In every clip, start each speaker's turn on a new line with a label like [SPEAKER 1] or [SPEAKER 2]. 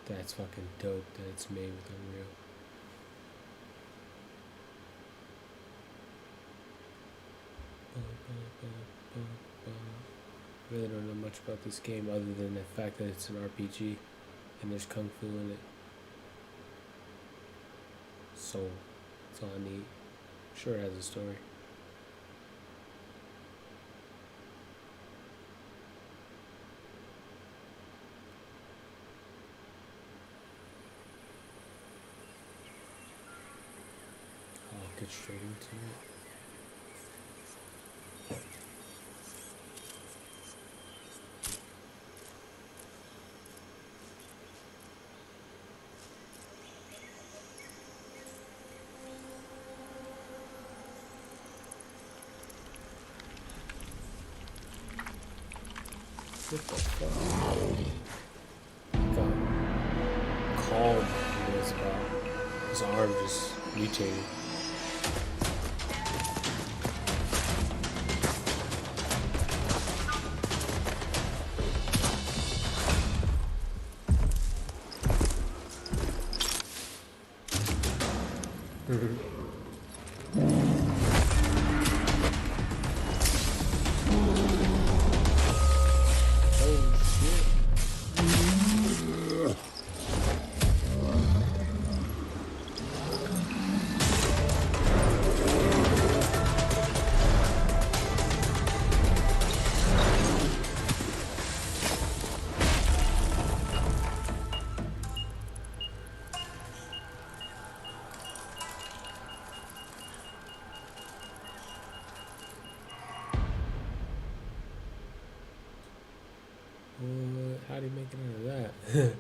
[SPEAKER 1] That's fucking dope that it's made with Unreal. Really don't know much about this game other than the fact that it's an RPG and there's kung fu in it. So that's all I need. Sure, it has a story. I'll get straight into it. What the fuck? Got calm in this spot. His arm just mutated. How do you make it out of that?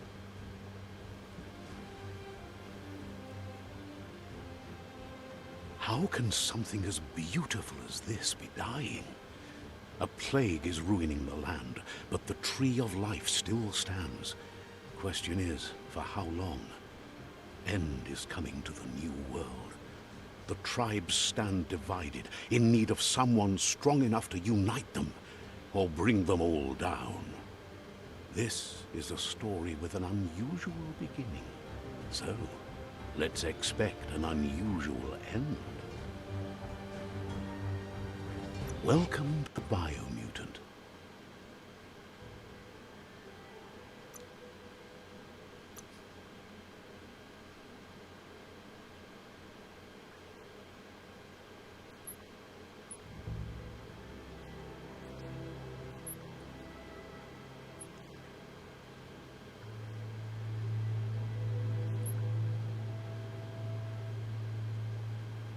[SPEAKER 2] How can something as beautiful as this be dying? A plague is ruining the land, but the tree of life still stands. Question is, for how long? End is coming to the new world. The tribes stand divided, in need of someone strong enough to unite them, or bring them all down. This is a story with an unusual beginning. So, let's expect an unusual end. Welcome to Biomutant.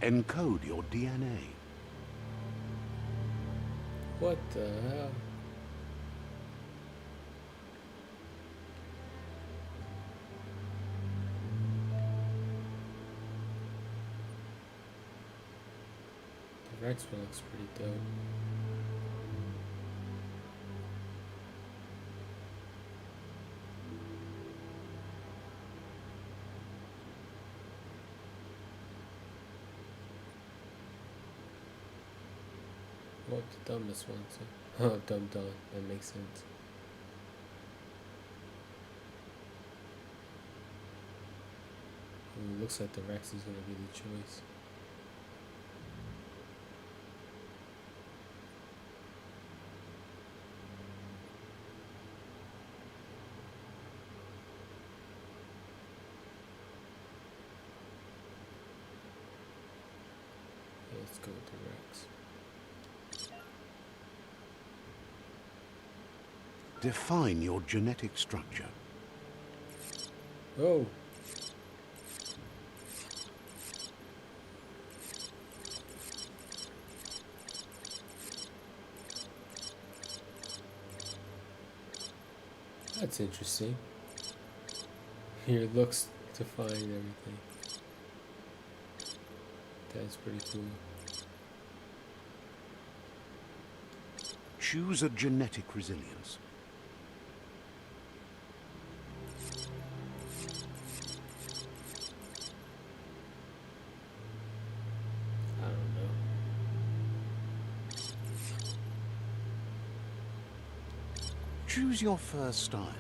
[SPEAKER 2] Encode your DNA.
[SPEAKER 1] What the hell? The Rex one looks pretty dope. What the dumbest one? So, oh, dumb. That makes sense. Ooh, looks like the Rex is gonna be the choice. Yeah, let's go with the Rex.
[SPEAKER 2] Define your genetic structure.
[SPEAKER 1] Oh! That's interesting. Your looks define everything. That's pretty cool.
[SPEAKER 2] Choose a genetic resilience.
[SPEAKER 1] I don't know.
[SPEAKER 2] Choose your first style.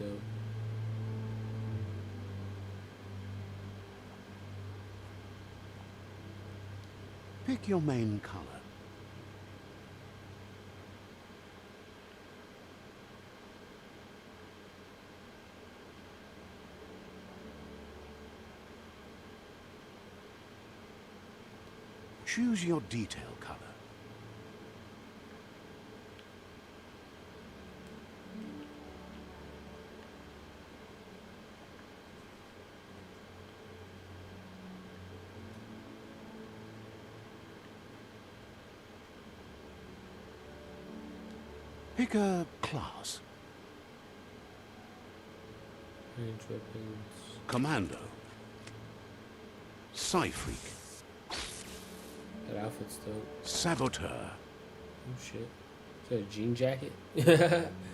[SPEAKER 1] dope.
[SPEAKER 2] Pick your main color. Choose your detail color. Pick a class.
[SPEAKER 1] Range weapons.
[SPEAKER 2] Commando. Psy-freak.
[SPEAKER 1] That outfit's dope.
[SPEAKER 2] Saboteur.
[SPEAKER 1] Oh shit. Is that a jean jacket?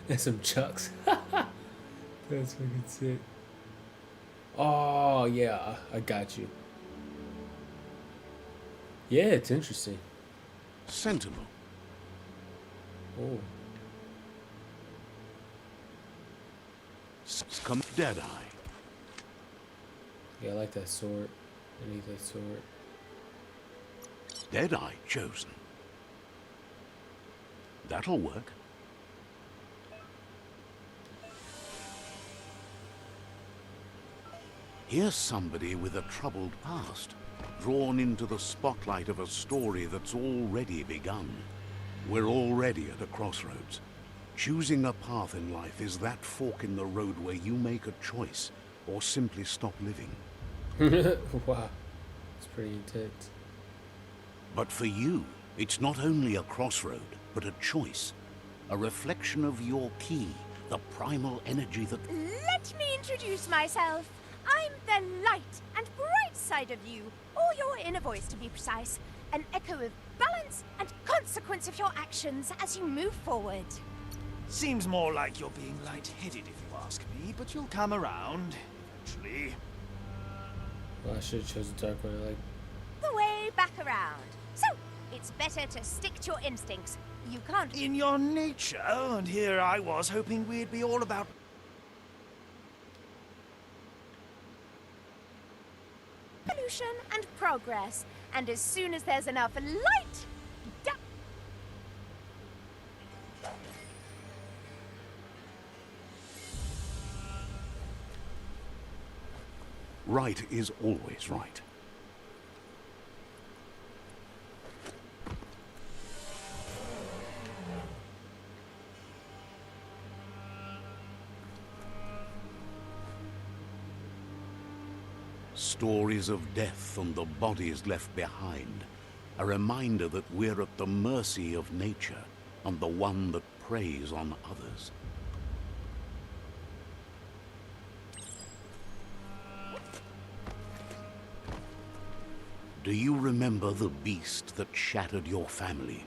[SPEAKER 1] And some chucks. That's fucking sick. Oh yeah, I got you. Yeah, it's interesting.
[SPEAKER 2] Sentinel.
[SPEAKER 1] Oh.
[SPEAKER 2] Deadeye.
[SPEAKER 1] Yeah, I like that sword. I need that sword.
[SPEAKER 2] Deadeye chosen. That'll work. Here's somebody with a troubled past, drawn into the spotlight of a story that's already begun. We're already at a crossroads. Choosing a path in life is that fork in the road where you make a choice or simply stop living.
[SPEAKER 1] Wow. It's pretty intense.
[SPEAKER 2] But for you, it's not only a crossroad, but a choice. A reflection of your key, the primal energy that...
[SPEAKER 3] Let me introduce myself. I'm the light and bright side of you, or your inner voice to be precise. An echo of balance and consequence of your actions as you move forward.
[SPEAKER 4] Seems more like you're being light-headed if you ask me, but you'll come around, eventually.
[SPEAKER 1] Well, I should have chosen dark one. I like.
[SPEAKER 3] The way back around. So, it's better to stick to your instincts. You can't...
[SPEAKER 4] In your nature, and here I was hoping we'd be all about...
[SPEAKER 3] evolution and progress. And as soon as there's enough light...
[SPEAKER 2] right is always right. Stories of death and the bodies left behind. A reminder that we're at the mercy of nature and the one that preys on others. Do you remember the beast that shattered your family?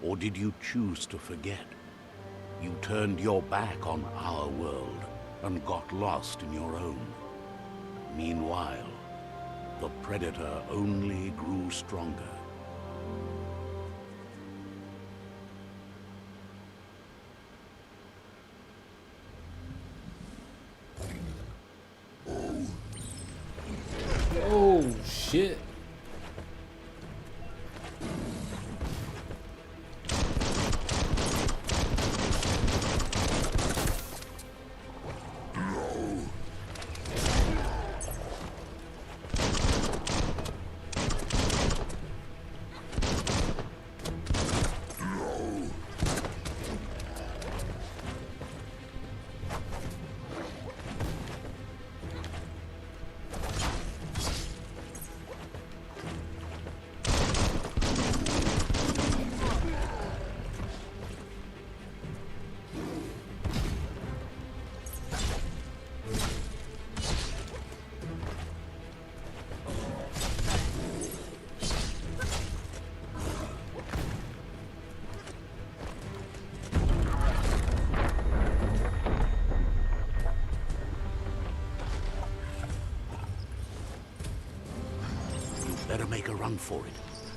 [SPEAKER 2] Or did you choose to forget? You turned your back on our world and got lost in your own. Meanwhile, the predator only grew stronger.
[SPEAKER 1] Oh shit.
[SPEAKER 2] Better make a run for it.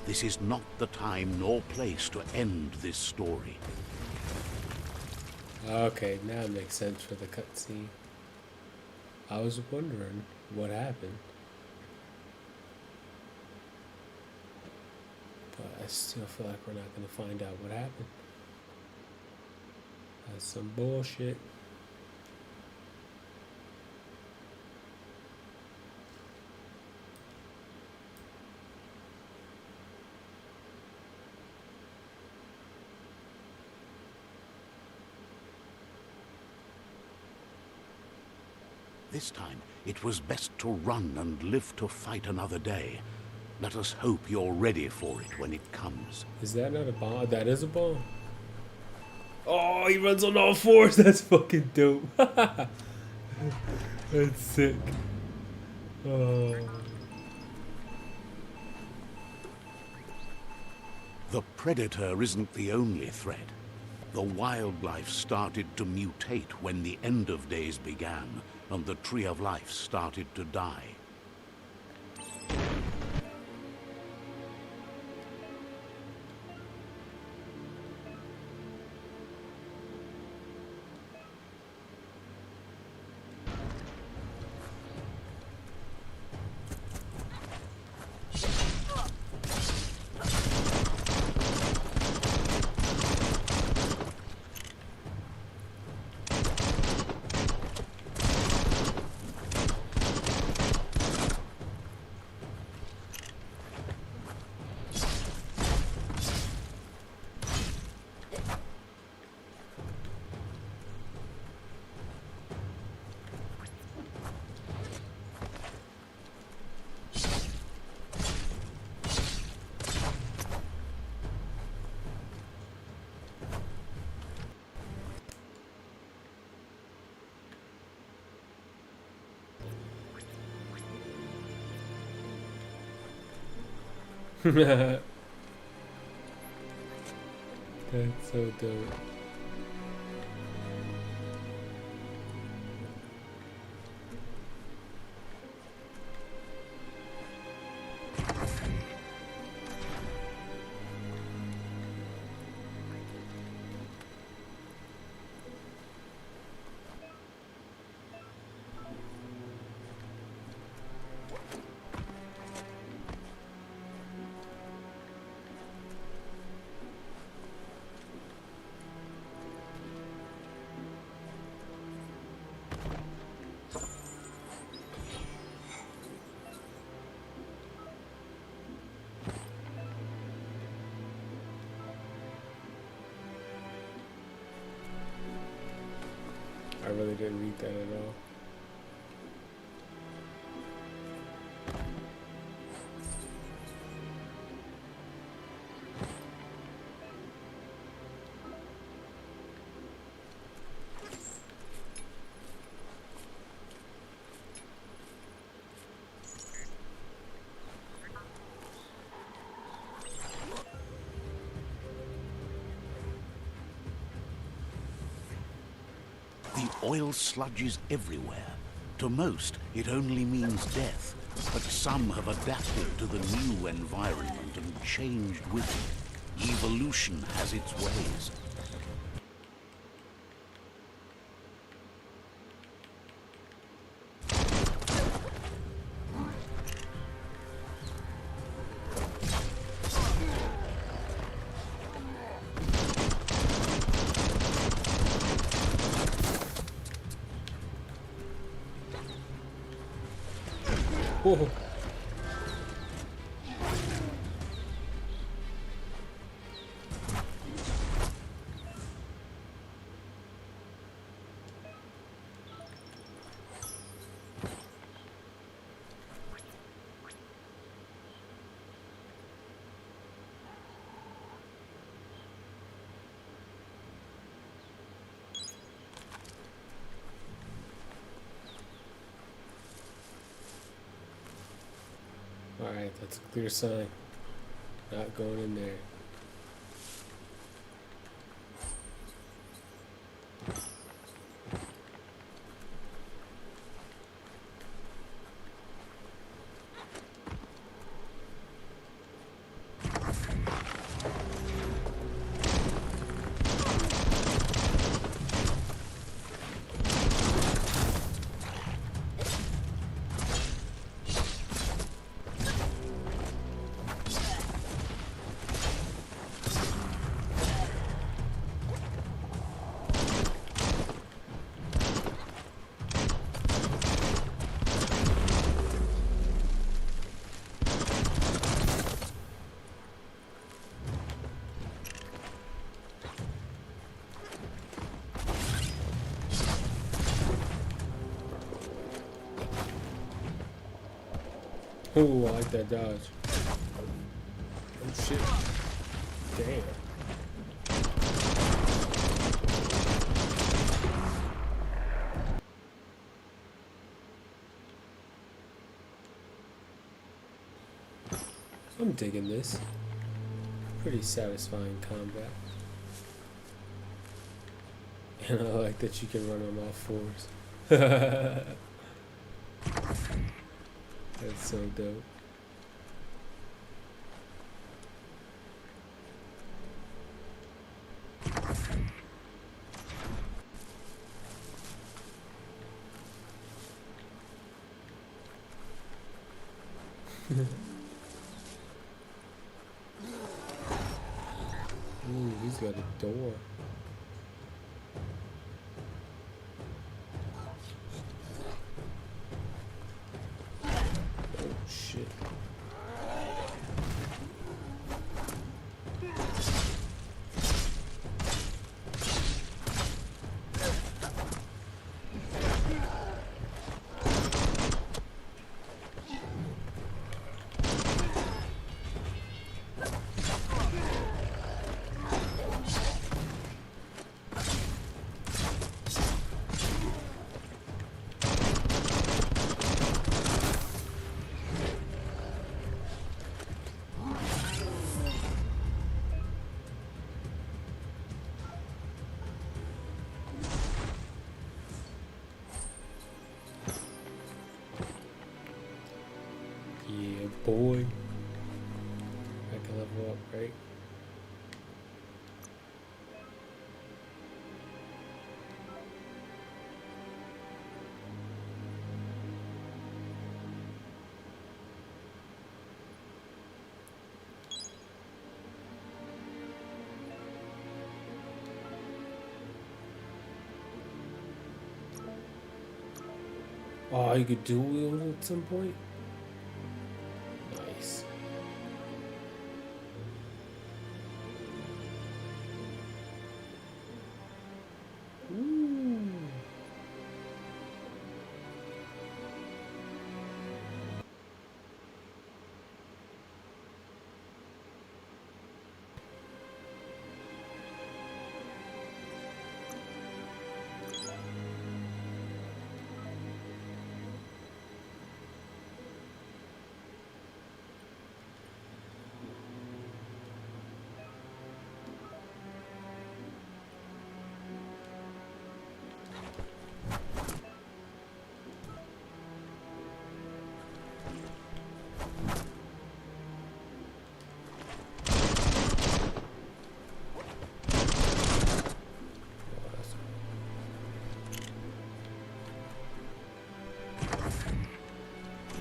[SPEAKER 2] This is not the time nor place to end this story.
[SPEAKER 1] Okay, now it makes sense for the cutscene. I was wondering what happened. But I still feel like we're not gonna find out what happened. That's some bullshit.
[SPEAKER 2] This time, it was best to run and live to fight another day. Let us hope you're ready for it when it comes.
[SPEAKER 1] Is that not a bomb? That is a bomb. Oh, he runs on all fours. That's fucking dope. That's sick. Oh.
[SPEAKER 2] The predator isn't the only threat. The wildlife started to mutate when the end of days began, and the tree of life started to die.
[SPEAKER 1] That's so dope. I really didn't read that at all.
[SPEAKER 2] The oil sludges everywhere. To most, it only means death, but some have adapted to the new environment and changed with it. Evolution has its ways.
[SPEAKER 1] Whoa. Alright, that's a clear sign. Not going in there. Oh, I like that dodge. Oh shit. Damn. I'm digging this. Pretty satisfying combat. And I like that you can run on all fours. That's so dope. Ooh, he's got a door. Oh shit. Yeah, boy. I can level up, right? Oh, you could dual wield at some point? Nice. Ooh.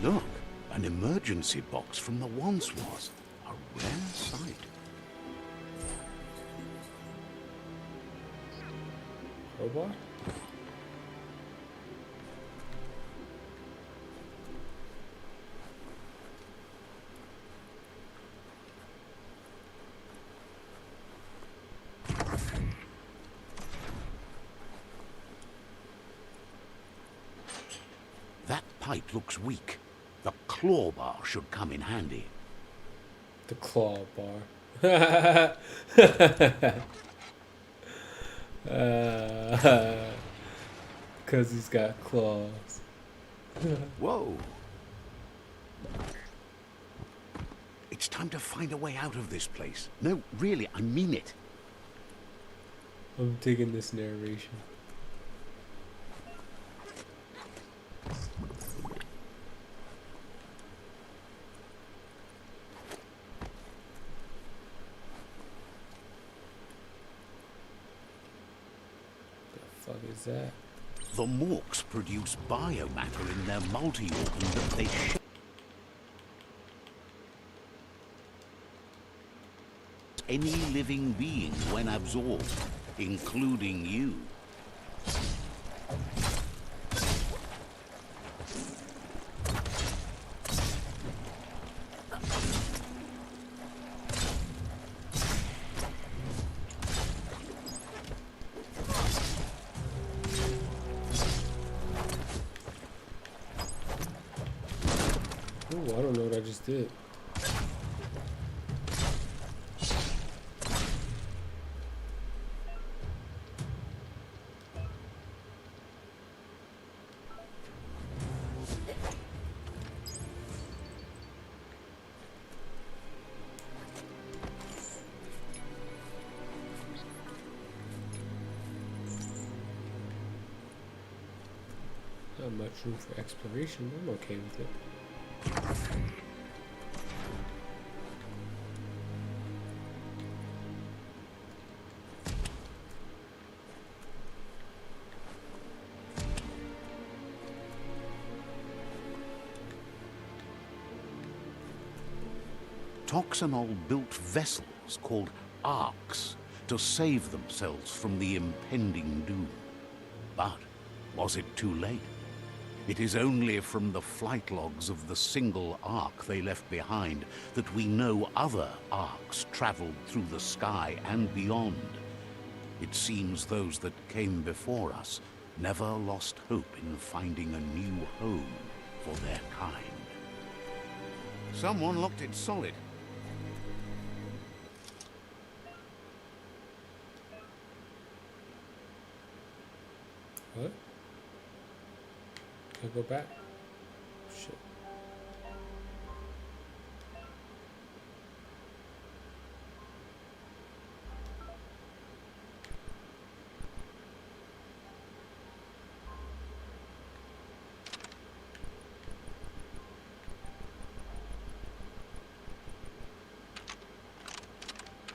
[SPEAKER 2] Look, an emergency box from the once was. A rare sight.
[SPEAKER 1] Crowbar?
[SPEAKER 2] That pipe looks weak. The claw bar should come in handy.
[SPEAKER 1] The claw bar. Cause he's got claws.
[SPEAKER 2] Whoa. It's time to find a way out of this place. No, really, I mean it.
[SPEAKER 1] I'm digging this narration. The fuck is that?
[SPEAKER 2] The Morks produce biomatter in their multi-organ that they share. Any living being when absorbed, including you.
[SPEAKER 1] Ooh, I don't know understood. Not much room for exploration. I'm okay with it.
[SPEAKER 2] Toxanol built vessels called arks to save themselves from the impending doom. But was it too late? It is only from the flight logs of the single ark they left behind that we know other arks traveled through the sky and beyond. It seems those that came before us never lost hope in finding a new home for their kind. Someone locked it solid.
[SPEAKER 1] What? Can I go back? Shit.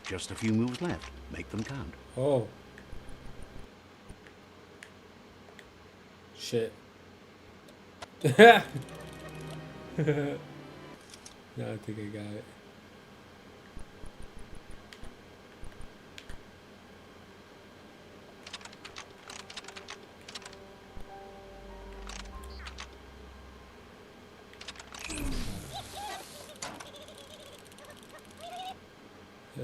[SPEAKER 2] Just a few moves left. Make them count.
[SPEAKER 1] Oh. Shit. No, I think I got it. Oh,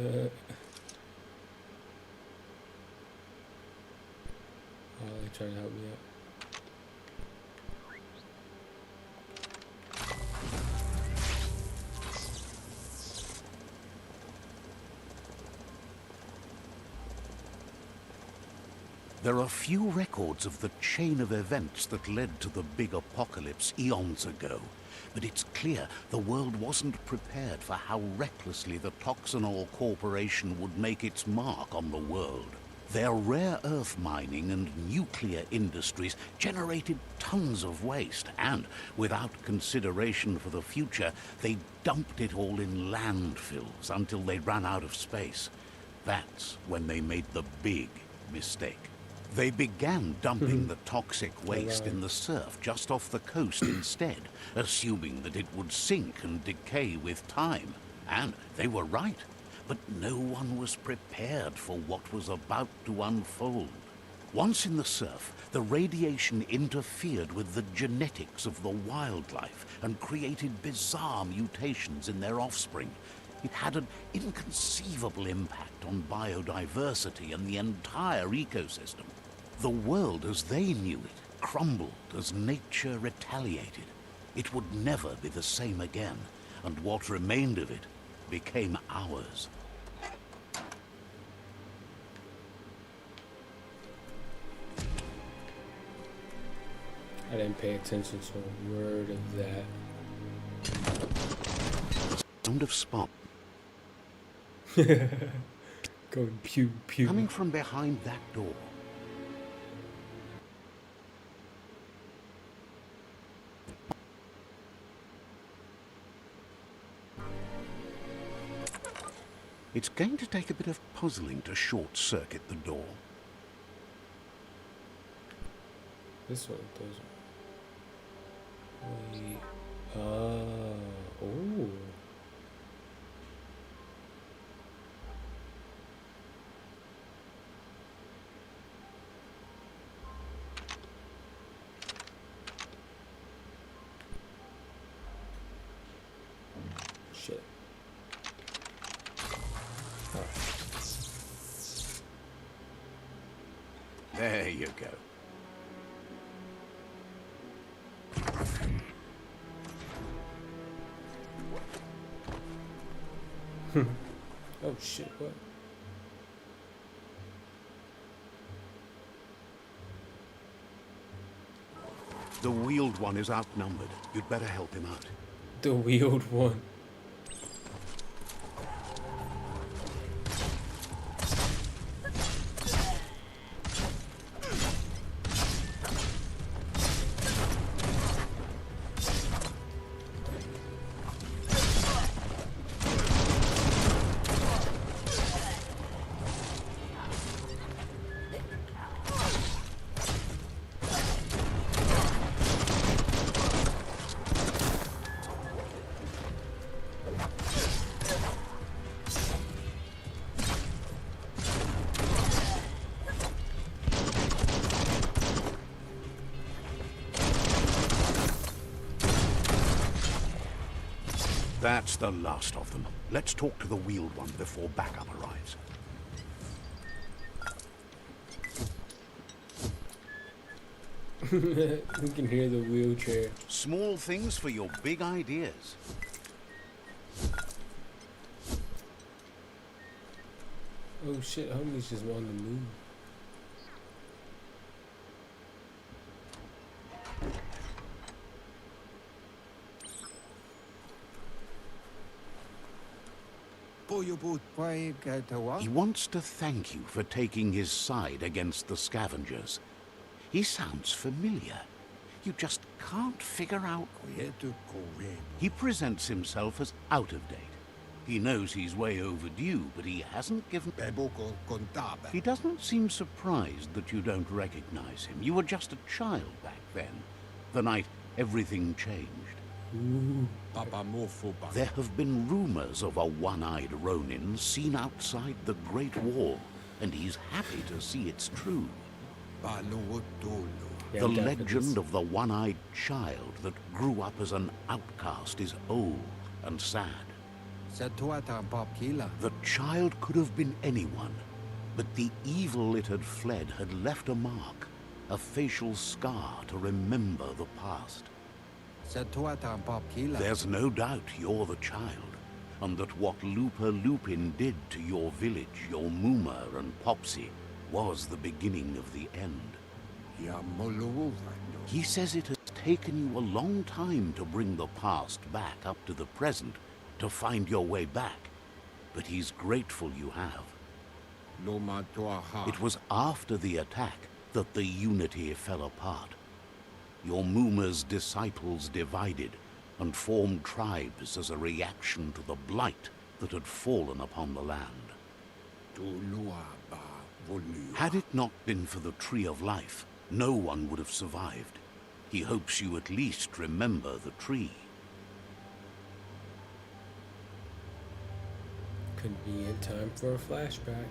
[SPEAKER 1] they trying to help me out.
[SPEAKER 2] There are few records of the chain of events that led to the big apocalypse eons ago, but it's clear the world wasn't prepared for how recklessly the Toxanol Corporation would make its mark on the world. Their rare earth mining and nuclear industries generated tons of waste, and without consideration for the future, they dumped it all in landfills until they ran out of space. That's when they made the big mistake. They began dumping the toxic waste in the surf just off the coast instead, assuming that it would sink and decay with time. And they were right. But no one was prepared for what was about to unfold. Once in the surf, the radiation interfered with the genetics of the wildlife and created bizarre mutations in their offspring. It had an inconceivable impact on biodiversity and the entire ecosystem. The world as they knew it crumbled as nature retaliated. It would never be the same again, and what remained of it became ours.
[SPEAKER 1] I didn't pay attention to a word of that.
[SPEAKER 2] Sound of spot.
[SPEAKER 1] Going pew pew.
[SPEAKER 2] Coming from behind that door. It's going to take a bit of puzzling to short-circuit the door.
[SPEAKER 1] This one doesn't. Wait. Oh. Shit.
[SPEAKER 2] There you go.
[SPEAKER 1] shit, what?
[SPEAKER 2] The wheeled one is outnumbered. You'd better help him out.
[SPEAKER 1] The wheeled one.
[SPEAKER 2] That's the last of them. Let's talk to the wheeled one before backup arrives.
[SPEAKER 1] We can hear the wheelchair.
[SPEAKER 2] Small things for your big ideas.
[SPEAKER 1] Oh shit, homie's just on the move.
[SPEAKER 2] He wants to thank you for taking his side against the scavengers. He sounds familiar. You just can't figure out. He presents himself as out of date. He knows he's way overdue, but he hasn't given... He doesn't seem surprised that you don't recognize him. You were just a child back then, the night everything changed.
[SPEAKER 1] Ooh.
[SPEAKER 2] There have been rumors of a one-eyed Ronin seen outside the Great Wall, and he's happy to see it's true.
[SPEAKER 1] Yeah,
[SPEAKER 2] The
[SPEAKER 1] I'm down for
[SPEAKER 2] legend
[SPEAKER 1] this.
[SPEAKER 2] of the one-eyed child that grew up as an outcast is old and sad. The child could have been anyone, but the evil it had fled had left a mark, a facial scar to remember the past. There's no doubt you're the child, and that what Lupa Lupin did to your village, your Muma and Popsy, was the beginning of the end. He says it has taken you a long time to bring the past back up to the present, to find your way back, but he's grateful you have. It was after the attack that the unity fell apart. Your Muma's disciples divided and formed tribes as a reaction to the blight that had fallen upon the land. Had it not been for the Tree of Life, no one would have survived. He hopes you at least remember the tree.
[SPEAKER 1] Convenient time for a flashback.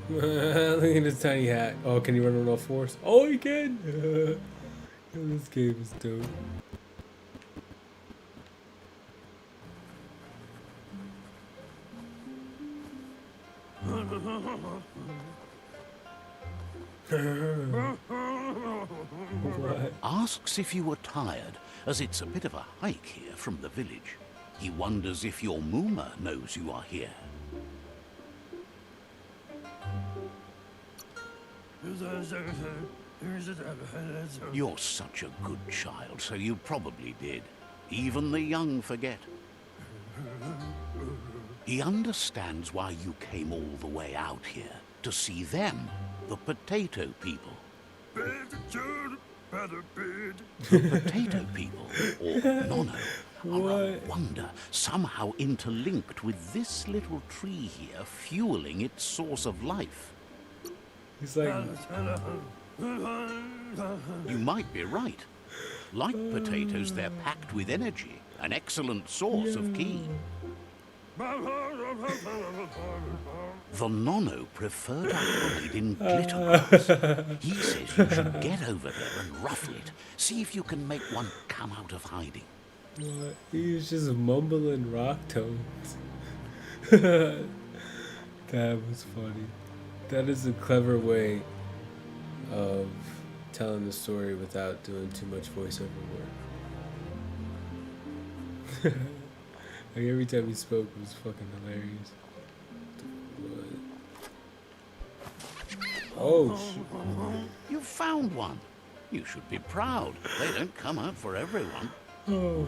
[SPEAKER 1] Look at this tiny hat. Oh, can you run on all fours? Oh, you can! This game is dope. What?
[SPEAKER 2] Asks if you were tired, as it's a bit of a hike here from the village. He wonders if your Muma knows you are here. You're such a good child, so you probably did. Even the young forget. He understands why you came all the way out here, to see them, the potato people. The potato people, or Nono, are a wonder, somehow interlinked with this little tree here, fueling its source of life.
[SPEAKER 1] He's like,
[SPEAKER 2] You might be right. Like potatoes, they're packed with energy, an excellent source of ki. The Nono prefer to hide in glitter grass. He says you should get over there and ruffle it. See if you can make one come out of hiding.
[SPEAKER 1] what? He's just mumbling rock tones. That was funny. That is a clever way of telling the story without doing too much voiceover work. Like every time he spoke it was fucking hilarious. What? Oh shit.
[SPEAKER 2] You found one. You should be proud. They don't come out for everyone.
[SPEAKER 1] Oh.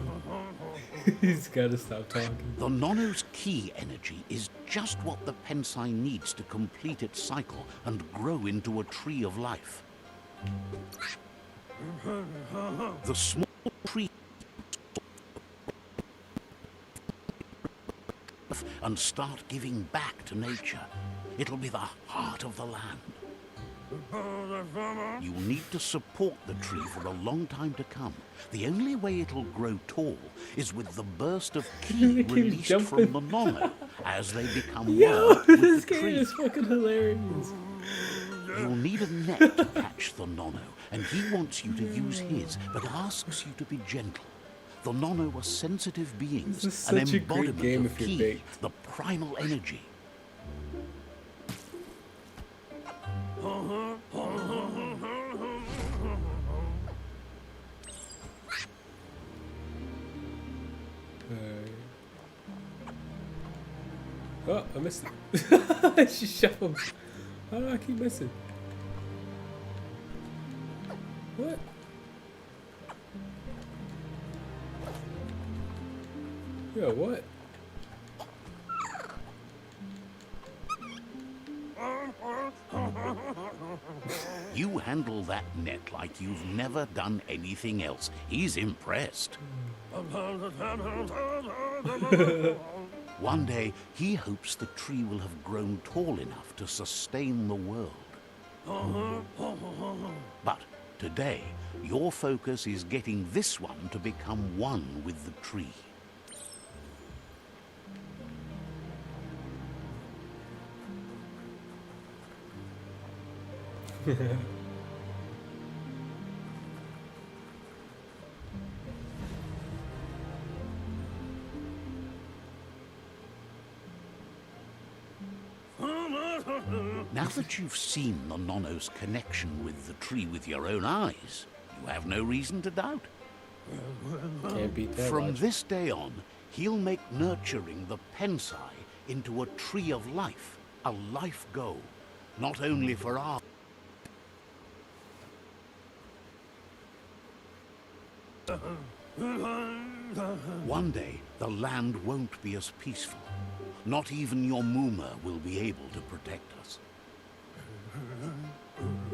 [SPEAKER 1] He's gotta stop talking.
[SPEAKER 2] The Nono's key energy is just what the Pensai needs to complete its cycle and grow into a tree of life. The small tree and start giving back to nature. It'll be the heart of the land. You'll need to support the tree for a long time to come. The only way it'll grow tall is with the burst of ki released from the Nono as they become
[SPEAKER 1] Yo,
[SPEAKER 2] one with
[SPEAKER 1] this
[SPEAKER 2] the
[SPEAKER 1] game
[SPEAKER 2] tree.
[SPEAKER 1] is fucking hilarious.
[SPEAKER 2] You'll need a net to catch the Nono, and he wants you to use his, but asks you to be gentle. The Nono are sensitive beings,
[SPEAKER 1] This is
[SPEAKER 2] an
[SPEAKER 1] such a great
[SPEAKER 2] embodiment
[SPEAKER 1] game
[SPEAKER 2] of
[SPEAKER 1] if you're
[SPEAKER 2] ki,
[SPEAKER 1] baked.
[SPEAKER 2] the primal energy.
[SPEAKER 1] Oh, I missed it. She shuffled. How do I keep missing? What? Yo, what?
[SPEAKER 2] You handle that net like you've never done anything else. He's impressed. One day, he hopes the tree will have grown tall enough to sustain the world. But today, your focus is getting this one to become one with the tree. Now that you've seen the Nono's connection with the tree with your own eyes, you have no reason to doubt.
[SPEAKER 1] Can't beat that.
[SPEAKER 2] From
[SPEAKER 1] logic.
[SPEAKER 2] this day on, he'll make nurturing the Pensai into a tree of life, a life goal, not only for our... One day, the land won't be as peaceful. Not even your Muma will be able to protect us.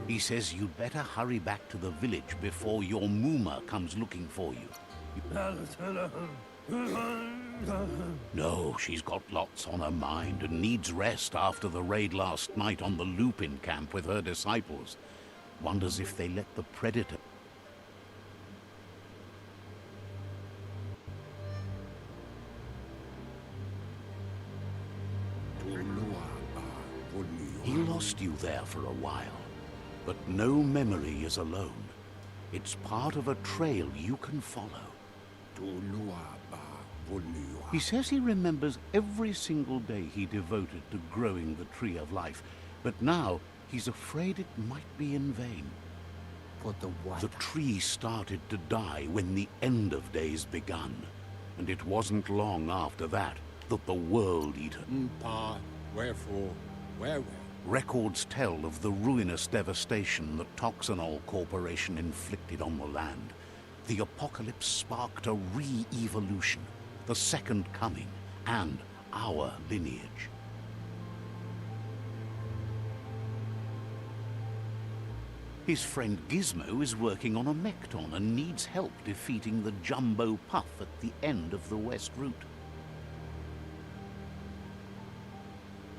[SPEAKER 2] He says you'd better hurry back to the village before your Muma comes looking for you. No, she's got lots on her mind and needs rest after the raid last night on the Lupin camp with her disciples. Wonders if they let the Predator... He lost you there for a while, but no memory is alone. It's part of a trail you can follow. He says he remembers every single day he devoted to growing the Tree of Life, but now he's afraid it might be in vain. The tree started to die when the end of days begun, and it wasn't long after that that the World Eater...
[SPEAKER 5] Wherefore, where?
[SPEAKER 2] Records tell of the ruinous devastation the Toxanol Corporation inflicted on the land. The apocalypse sparked a re-evolution, the second coming, and our lineage. His friend Gizmo is working on a Mekton and needs help defeating the Jumbo Puff at the end of the West Route.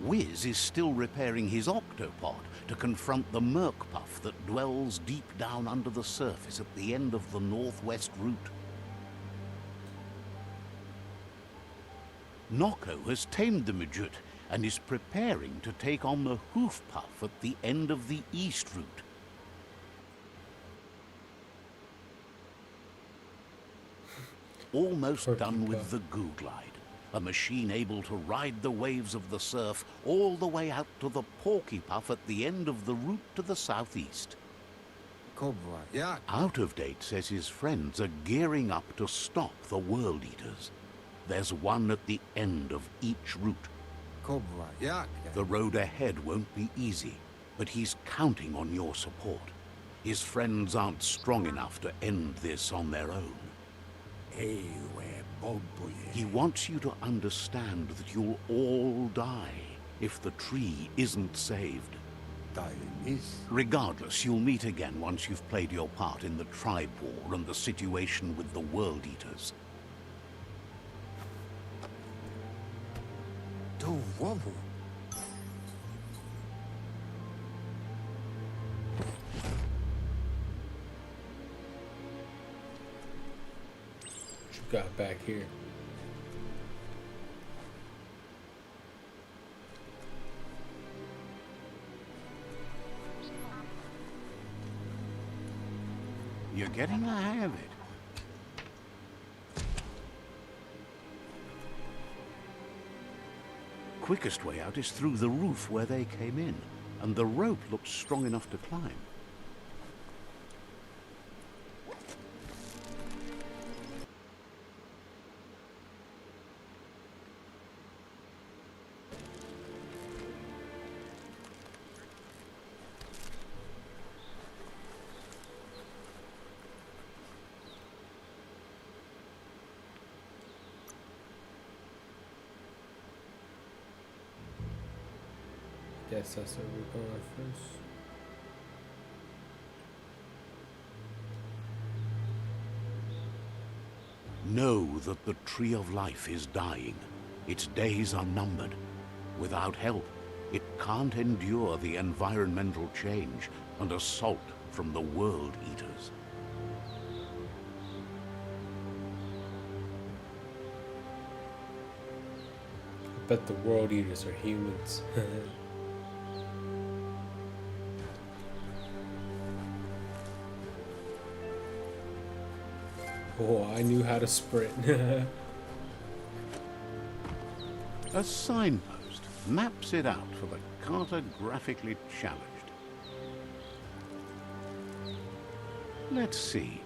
[SPEAKER 2] Wiz is still repairing his octopod to confront the Merc Puff that dwells deep down under the surface at the end of the Northwest Route. Noko has tamed the Midget and is preparing to take on the Hoof Puff at the end of the East Route. Almost done with the Goo Glide. a machine able to ride the waves of the surf all the way out to the Porky Puff at the end of the route to the southeast.
[SPEAKER 5] Cobra, yeah.
[SPEAKER 2] Out of Date says his friends are gearing up to stop the World Eaters. There's one at the end of each route.
[SPEAKER 5] Cobra, yeah.
[SPEAKER 2] The road ahead won't be easy, but he's counting on your support. His friends aren't strong enough to end this on their own. He wants you to understand that you'll all die if the tree isn't saved. Regardless, you'll meet again once you've played your part in the tribe war and the situation with the World Eaters.
[SPEAKER 1] What you got back here?
[SPEAKER 2] You're getting the hang of it. Quickest way out is through the roof where they came in, and the rope looks strong enough to climb.
[SPEAKER 1] Guess that's where we're going first.
[SPEAKER 2] Know that the Tree of Life is dying. Its days are numbered. Without help, it can't endure the environmental change and assault from the World Eaters.
[SPEAKER 1] I bet the World Eaters are humans. Oh, I knew how to sprint.
[SPEAKER 2] A signpost maps it out for the cartographically challenged. Let's see.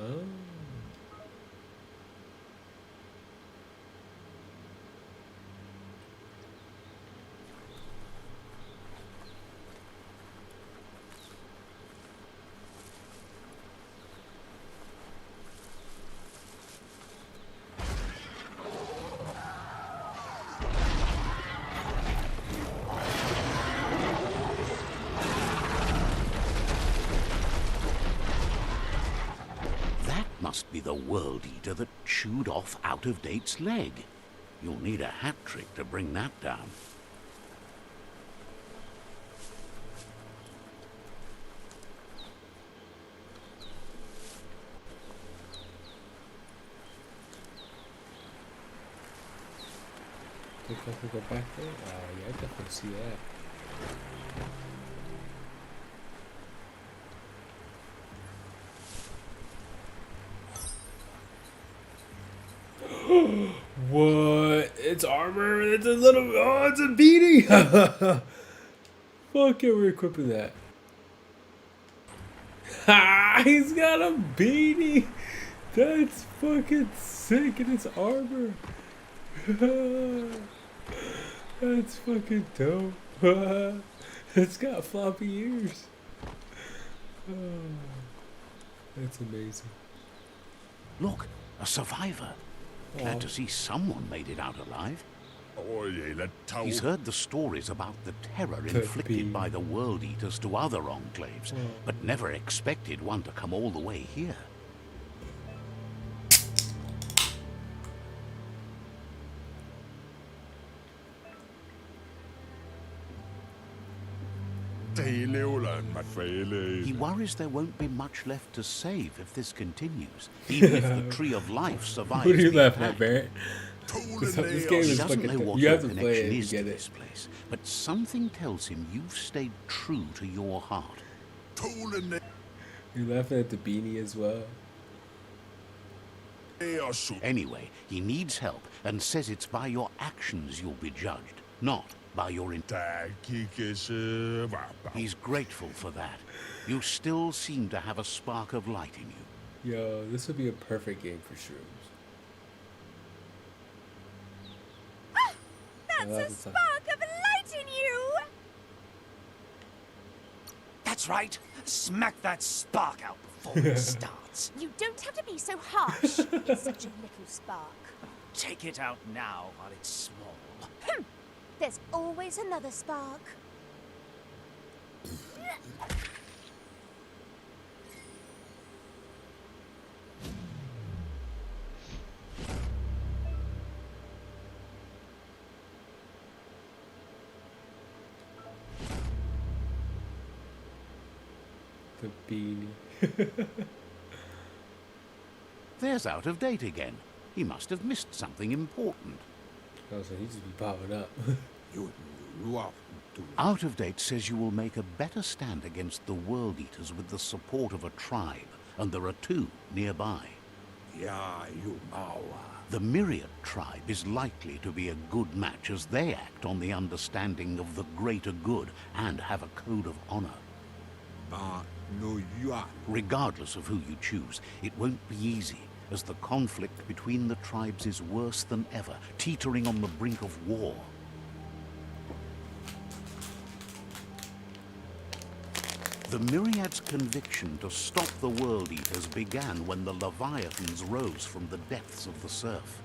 [SPEAKER 1] Oh.
[SPEAKER 2] Must be the World Eater that chewed off Out of Date's leg. You'll need a hat trick to bring that down.
[SPEAKER 1] Think I could go back there? Yeah, I definitely see that. What? It's armor. It's a little. Oh, it's a beanie. Fuck it, we're equipping that. Ha! He's got a beanie. That's fucking sick, and it's armor. That's fucking dope. It's got floppy ears. Oh, that's amazing.
[SPEAKER 2] Look, a survivor. Glad to see someone made it out alive. He's heard the stories about the terror inflicted by the World Eaters to other enclaves, but never expected one to come all the way here. He worries there won't be much left to save if this continues, even if the Tree of Life survives.
[SPEAKER 1] What are you
[SPEAKER 2] the
[SPEAKER 1] laughing at,
[SPEAKER 2] attack.
[SPEAKER 1] Barrett? This game
[SPEAKER 2] He
[SPEAKER 1] is
[SPEAKER 2] doesn't know
[SPEAKER 1] fucking.
[SPEAKER 2] what
[SPEAKER 1] You
[SPEAKER 2] your
[SPEAKER 1] have to play
[SPEAKER 2] connection
[SPEAKER 1] it
[SPEAKER 2] is
[SPEAKER 1] to
[SPEAKER 2] to
[SPEAKER 1] get
[SPEAKER 2] this
[SPEAKER 1] it.
[SPEAKER 2] place, but something tells him you've stayed true to your heart.
[SPEAKER 1] You laughing at the beanie as well?
[SPEAKER 2] Anyway, he needs help and says it's by your actions you'll be judged, not by your He's grateful for that. You still seem to have a spark of light in you.
[SPEAKER 1] Yo, this would be a perfect game for shrooms.
[SPEAKER 3] That's a spark of light in you!
[SPEAKER 4] That's right. Smack that spark out before it starts.
[SPEAKER 3] You don't have to be so harsh. It's such a little spark.
[SPEAKER 4] Take it out now while it's small.
[SPEAKER 3] There's always another spark.
[SPEAKER 1] The beanie.
[SPEAKER 2] There's Out of Date again. He must have missed something important.
[SPEAKER 1] Oh, so he just be popping up.
[SPEAKER 2] Out of Date says you will make a better stand against the World Eaters with the support of a tribe, and there are 2 nearby. The Myriad tribe is likely to be a good match as they act on the understanding of the greater good and have a code of honor. Regardless of who you choose, it won't be easy, as the conflict between the tribes is worse than ever, teetering on the brink of war. The Myriad's conviction to stop the World Eaters began when the Leviathans rose from the depths of the surf.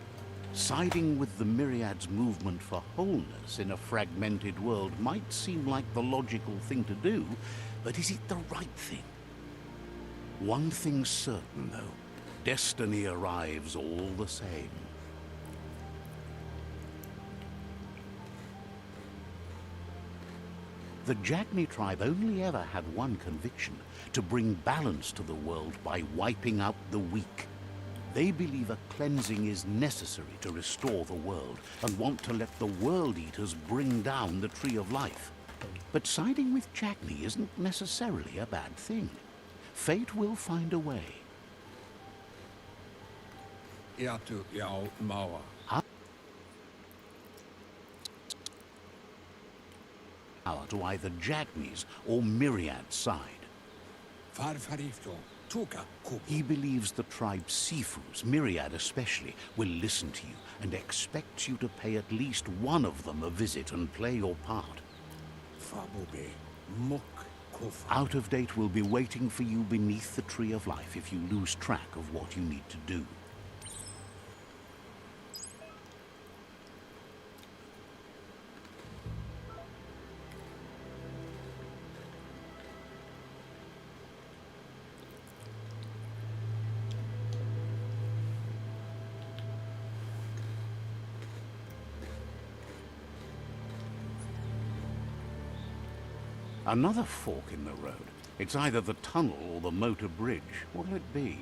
[SPEAKER 2] Siding with the Myriad's movement for wholeness in a fragmented world might seem like the logical thing to do, but is it the right thing? One thing's certain, though. Destiny arrives all the same. The Jagni tribe only ever had one conviction: to bring balance to the world by wiping out the weak. They believe a cleansing is necessary to restore the world, and want to let the World Eaters bring down the Tree of Life. But siding with Jagni isn't necessarily a bad thing. Fate will find a way. Power to either Jagni's or Myriad's side. He believes the tribe Sifus, Myriad especially, will listen to you and expects you to pay at least one of them a visit and play your part. Out of Date will be waiting for you beneath the Tree of Life if you lose track of what you need to do. Another fork in the road. It's either the tunnel or the motor bridge. What'll it be?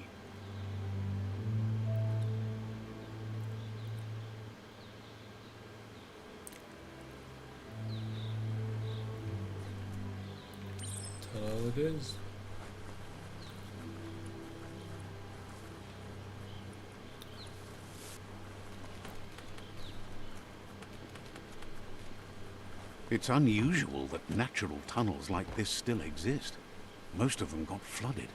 [SPEAKER 1] Tunnel it is.
[SPEAKER 2] It's unusual that natural tunnels like this still exist. Most of them got flooded.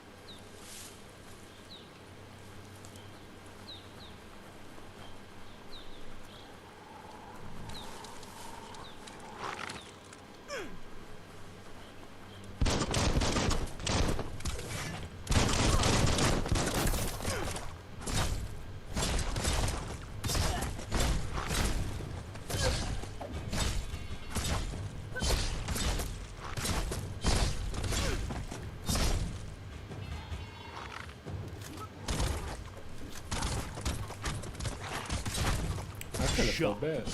[SPEAKER 1] Kind of feel bad.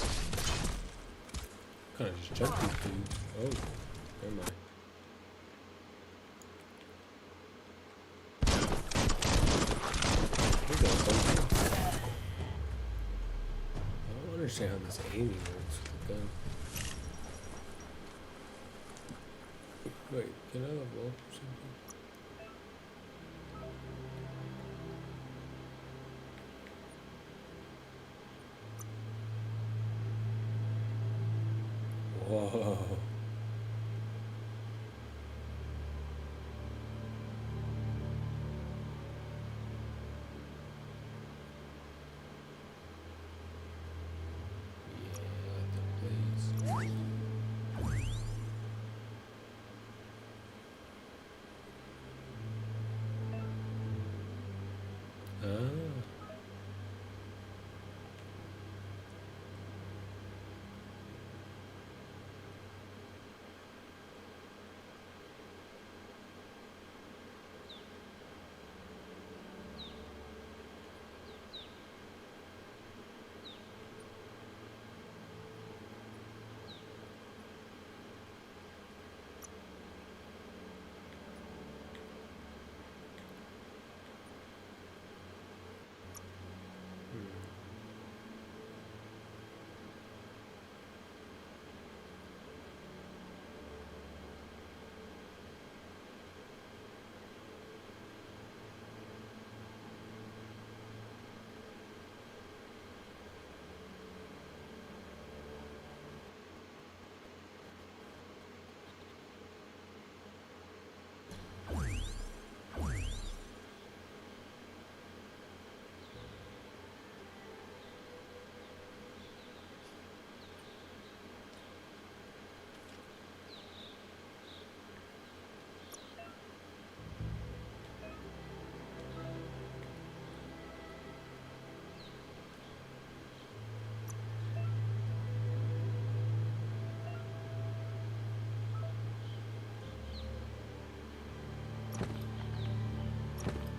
[SPEAKER 1] Kind of just jumped these dudes. Oh, never mind. Here goes something. I don't understand how this aiming works with the gun. Wait, can I level up or something? Whoa. Yeah, I like the place. Ah.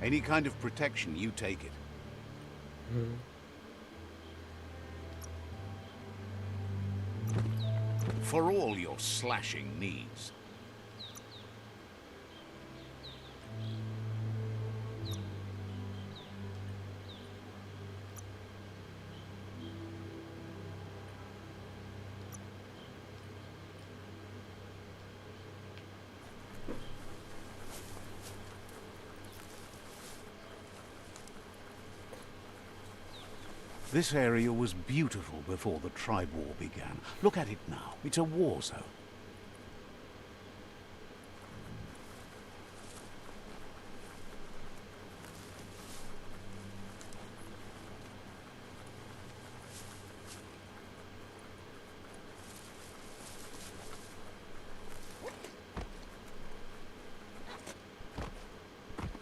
[SPEAKER 2] Any kind of protection, you take it. For all your slashing needs. This area was beautiful before the tribe war began. Look at it now. It's a war zone.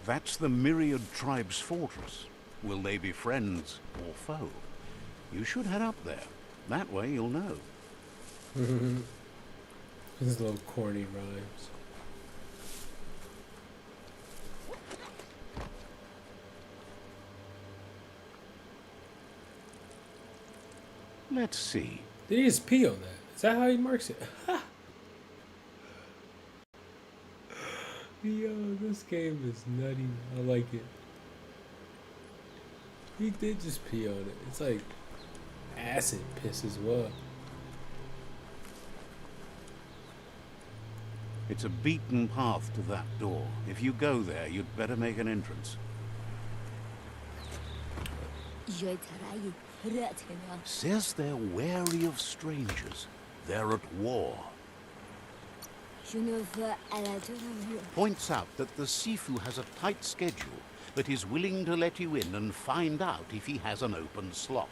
[SPEAKER 2] That's the Myriad Tribe's fortress. Will they be friends or foe? You should head up there. That way you'll know.
[SPEAKER 1] These little corny rhymes.
[SPEAKER 2] Let's see.
[SPEAKER 1] Did he just pee on that? Is that how he marks it? Yo, this game is nutty. I like it. He did just pee on it. It's like acid piss as well.
[SPEAKER 2] It's a beaten path to that door. If you go there, you'd better make an entrance. Says they're wary of strangers. They're at war. Points out that the Sifu has a tight schedule, but is willing to let you in and find out if he has an open slot.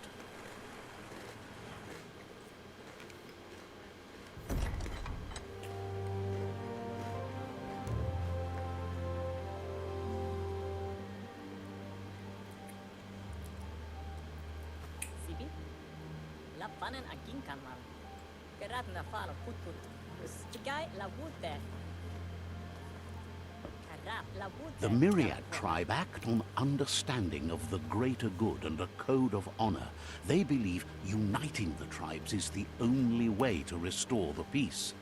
[SPEAKER 2] The Myriad tribe act on understanding of the greater good and a code of honor. They believe uniting the tribes is the only way to restore the peace.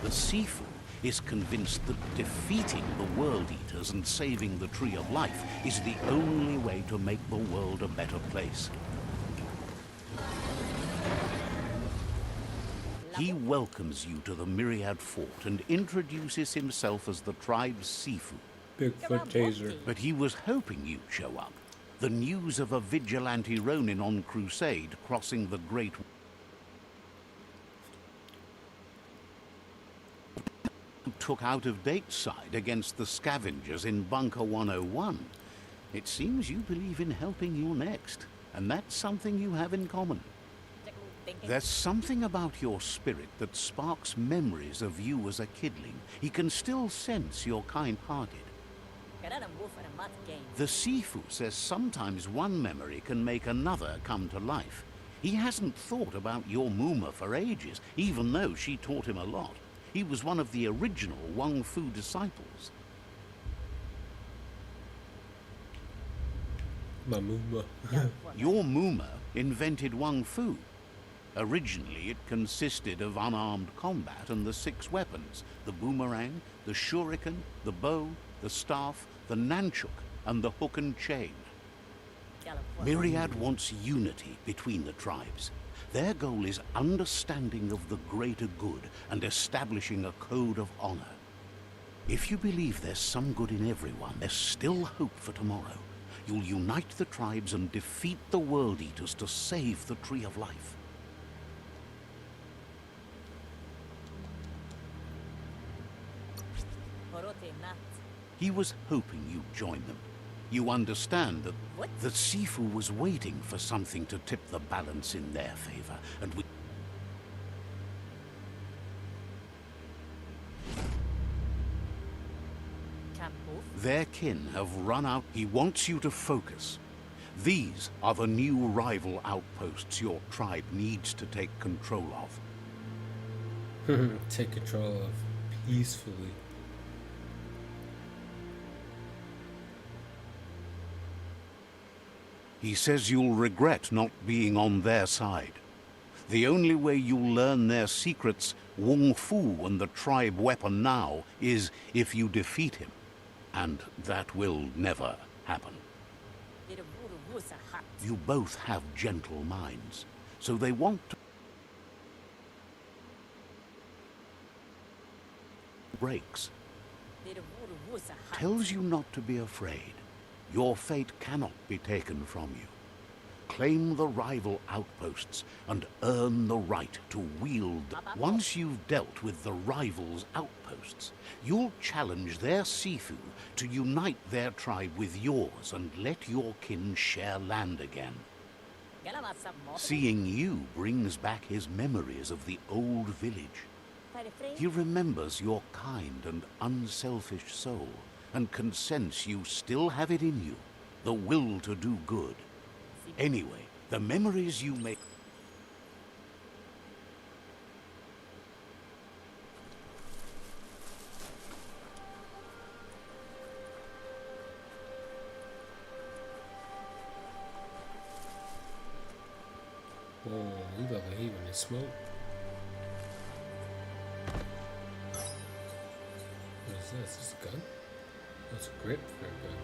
[SPEAKER 2] The Sifu is convinced that defeating the World Eaters and saving the Tree of Life is the only way to make the world a better place. He welcomes you to the Myriad Fort and introduces himself as the tribe's Sifu.
[SPEAKER 1] Bigfoot taser.
[SPEAKER 2] But he was hoping you'd show up. The news of a vigilante Ronin on crusade crossing the Great took out of date side against the scavengers in Bunker 101. It seems you believe in helping your next, and that's something you have in common. There's something about your spirit that sparks memories of you as a kidling. He can still sense you're kind-hearted. The Sifu says sometimes one memory can make another come to life. He hasn't thought about your Muma for ages, even though she taught him a lot. He was one of the original Wang Fu disciples.
[SPEAKER 1] My Muma.
[SPEAKER 2] Your Muma invented Wang Fu. Originally, it consisted of unarmed combat and the 6 weapons: the boomerang, the shuriken, the bow, the staff, the nunchuk, and the hook and chain. Myriad wants unity between the tribes. Their goal is understanding of the greater good and establishing a code of honor. If you believe there's some good in everyone, there's still hope for tomorrow. You'll unite the tribes and defeat the World Eaters to save the Tree of Life. He was hoping you'd join them. You understand that the Sifu was waiting for something to tip the balance in their favor, and we... Their kin have run out. He wants you to focus. These are the new rival outposts your tribe needs to take control of.
[SPEAKER 1] Take control of peacefully.
[SPEAKER 2] He says you'll regret not being on their side. The only way you'll learn their secrets, Wung Fu and the tribe weapon now, is if you defeat him. And that will never happen. You both have gentle minds, so they want to... breaks. Tells you not to be afraid. Your fate cannot be taken from you. Claim the rival outposts and earn the right to wield. Once you've dealt with the rival's outposts, you'll challenge their Sifu to unite their tribe with yours and let your kin share land again. Seeing you brings back his memories of the old village. He remembers your kind and unselfish soul, and can sense you still have it in you, the will to do good. Anyway, the memories you make...
[SPEAKER 1] Whoa, you look like he when it smoke. What is this? Is this a gun? That's a grip for a gun.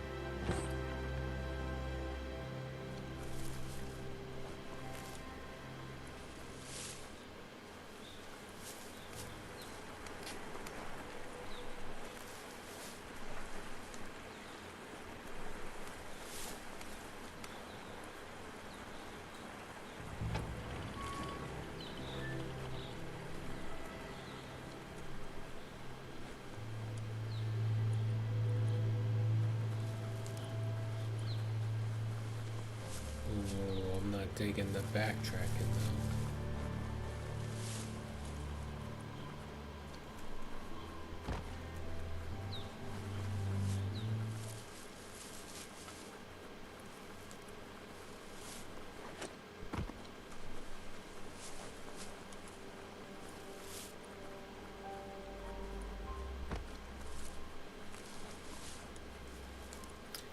[SPEAKER 1] Oh, I'm not digging the backtracking though.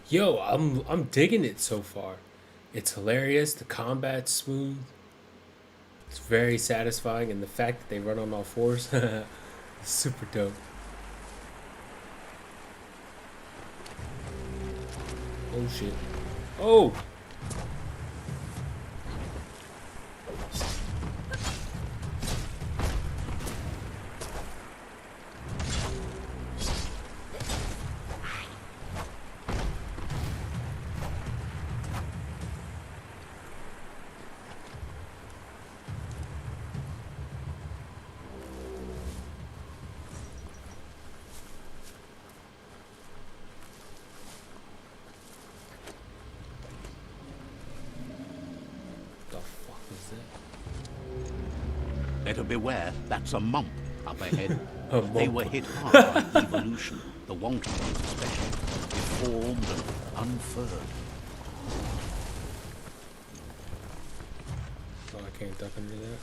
[SPEAKER 1] Yo, I'm digging it so far. It's hilarious. The combat's smooth. It's very satisfying, and the fact that they run on all fours is super dope. Oh shit. Oh! that?
[SPEAKER 2] Better beware, that's a mump up ahead.
[SPEAKER 1] A
[SPEAKER 2] They
[SPEAKER 1] mump.
[SPEAKER 2] were hit hard by evolution, the wonky ones especially, deformed and unfurred.
[SPEAKER 1] Oh, I can't duck under that.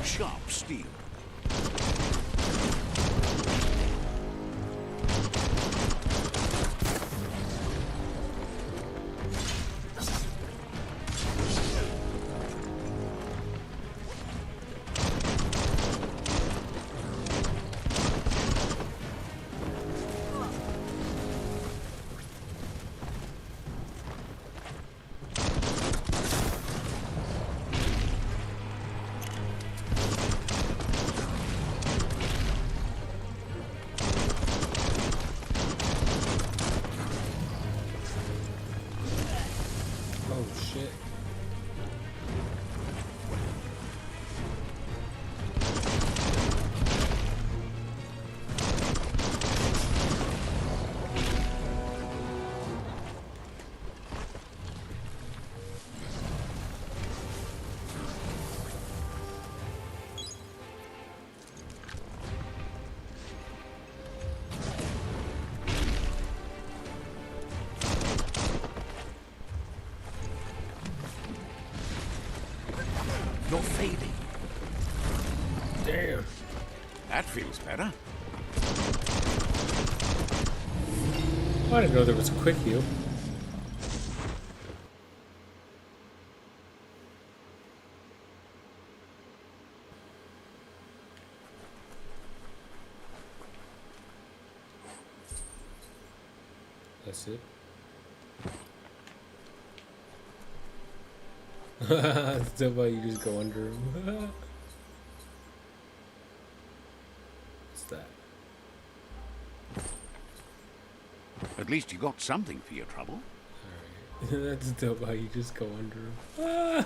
[SPEAKER 2] Sharp steel.
[SPEAKER 1] Oh shit.
[SPEAKER 2] You're fading.
[SPEAKER 1] Damn.
[SPEAKER 2] That feels better.
[SPEAKER 1] Oh, I didn't know there was a quick heal. That's it. Still why you just go under him. What's that?
[SPEAKER 2] At least you got something for your trouble.
[SPEAKER 1] Alright. That's still why you just go under him. Oh.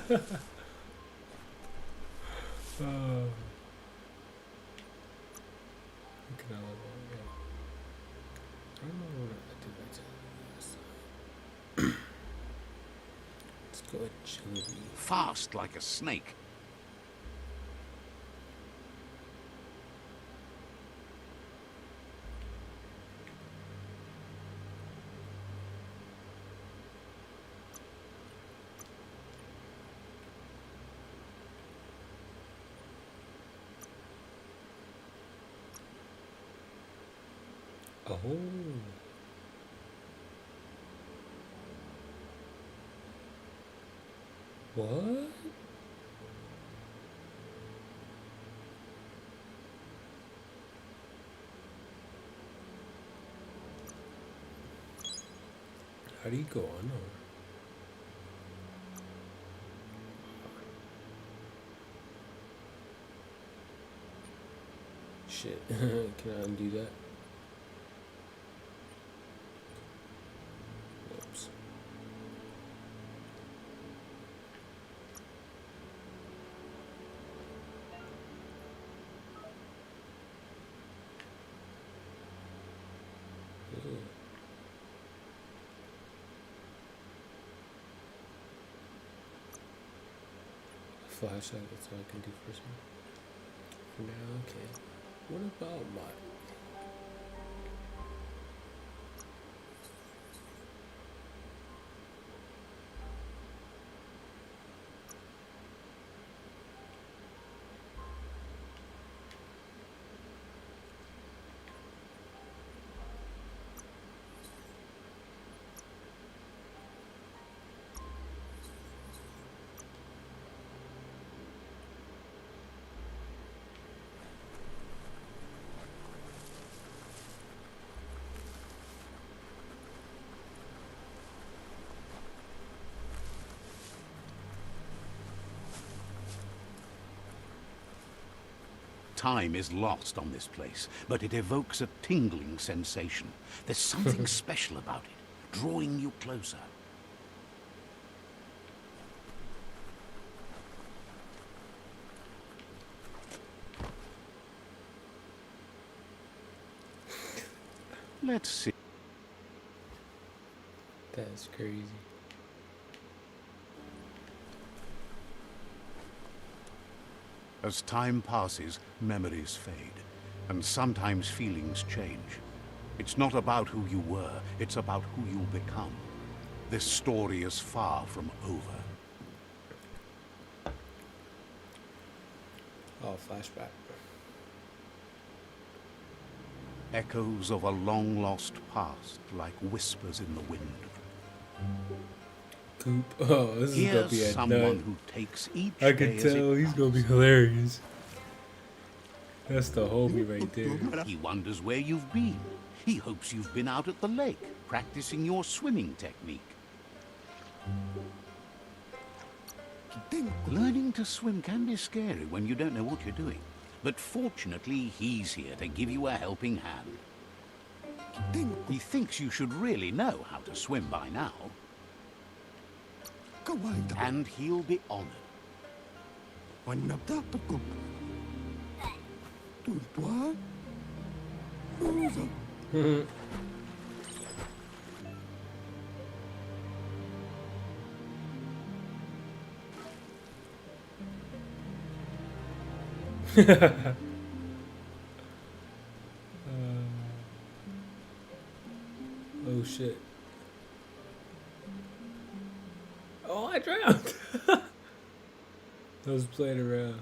[SPEAKER 1] Look at all of that. I don't know what I did that last time. Let's go agility.
[SPEAKER 2] Fast like a snake.
[SPEAKER 1] Oh. What? How do you go on? Shit. Can I undo that? Whoops. Ugh. Flashlight, that's all I can do for some. For now, okay. What about my...
[SPEAKER 2] Time is lost on this place, but it evokes a tingling sensation. There's something special about it, drawing you closer. Let's see.
[SPEAKER 1] That's crazy.
[SPEAKER 2] As time passes, memories fade, and sometimes feelings change. It's not about who you were, it's about who you'll become. This story is far from over.
[SPEAKER 1] Oh, flashback.
[SPEAKER 2] Echoes of a long-lost past, like whispers in the wind.
[SPEAKER 1] Coop. Oh, this is gonna be
[SPEAKER 2] Here's
[SPEAKER 1] a
[SPEAKER 2] someone
[SPEAKER 1] nut.
[SPEAKER 2] who takes each
[SPEAKER 1] I
[SPEAKER 2] day
[SPEAKER 1] can
[SPEAKER 2] as
[SPEAKER 1] tell
[SPEAKER 2] it
[SPEAKER 1] he's gonna be hilarious. That's the homie right there.
[SPEAKER 2] He wonders where you've been. He hopes you've been out at the lake, practicing your swimming technique. Learning to swim can be scary when you don't know what you're doing. But fortunately, he's here to give you a helping hand. He thinks you should really know how to swim by now. And he'll be honored.
[SPEAKER 1] Oh shit. Oh, I drowned. I was playing around.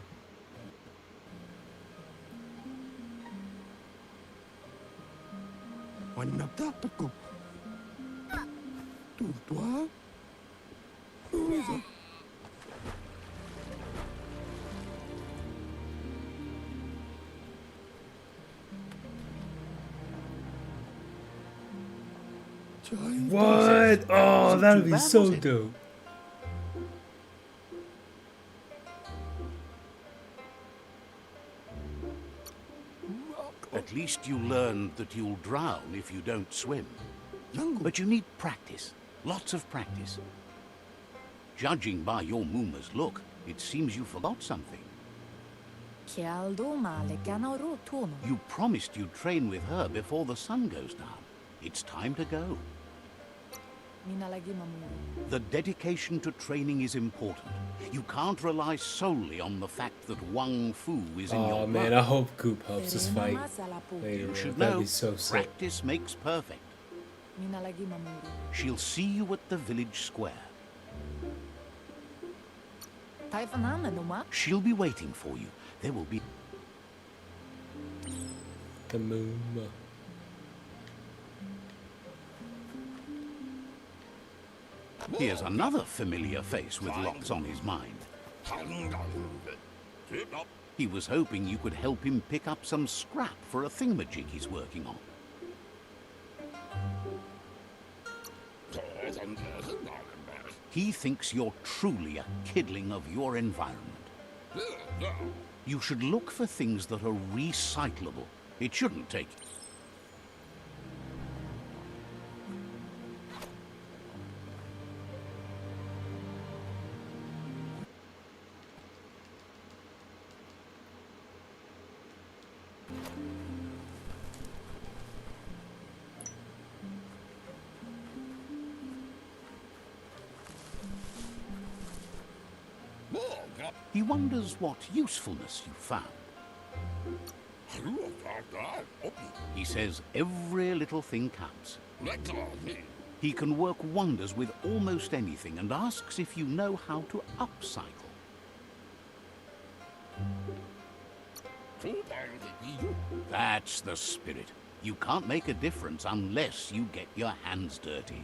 [SPEAKER 1] What? Oh, that'd be so dope.
[SPEAKER 2] At least you learned that you'll drown if you don't swim. But you need practice. Lots of practice. Judging by your Mooma's look, it seems you forgot something. You promised you'd train with her before the sun goes down. It's time to go. The dedication to training is important. You can't rely solely on the fact that Wang Fu is in your
[SPEAKER 1] Oh man,
[SPEAKER 2] blood.
[SPEAKER 1] I hope Coop helps us fight later.
[SPEAKER 2] You should
[SPEAKER 1] That'd
[SPEAKER 2] know,
[SPEAKER 1] be so sick.
[SPEAKER 2] practice makes perfect. She'll see you at the village square. She'll be waiting for you. There will be...
[SPEAKER 1] The moon.
[SPEAKER 2] Here's another familiar face with lots on his mind. He was hoping you could help him pick up some scrap for a thingamajig he's working on. He thinks you're truly a kidling of your environment. You should look for things that are recyclable. It shouldn't take... He wonders what usefulness you found. He says every little thing counts. He can work wonders with almost anything and asks if you know how to upcycle. That's the spirit. You can't make a difference unless you get your hands dirty.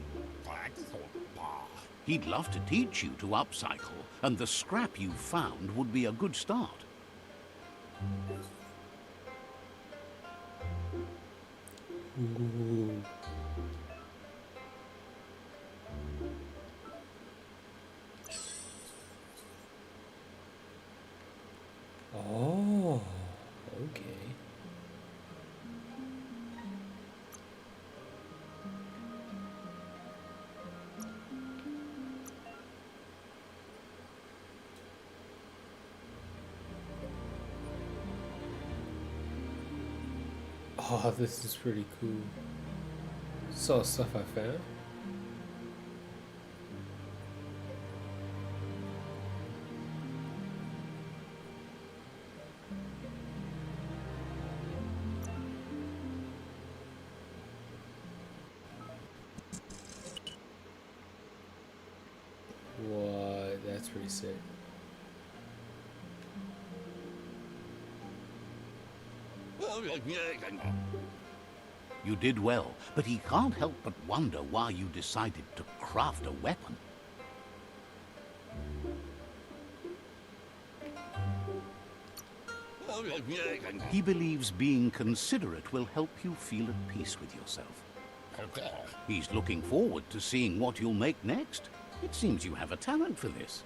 [SPEAKER 2] He'd love to teach you to upcycle, and the scrap you found would be a good start.
[SPEAKER 1] Ooh. Oh, Oh, this is pretty cool. Saw stuff I found. What? That's pretty sick.
[SPEAKER 2] You did well, but he can't help but wonder why you decided to craft a weapon. He believes being considerate will help you feel at peace with yourself. He's looking forward to seeing what you'll make next. It seems you have a talent for this.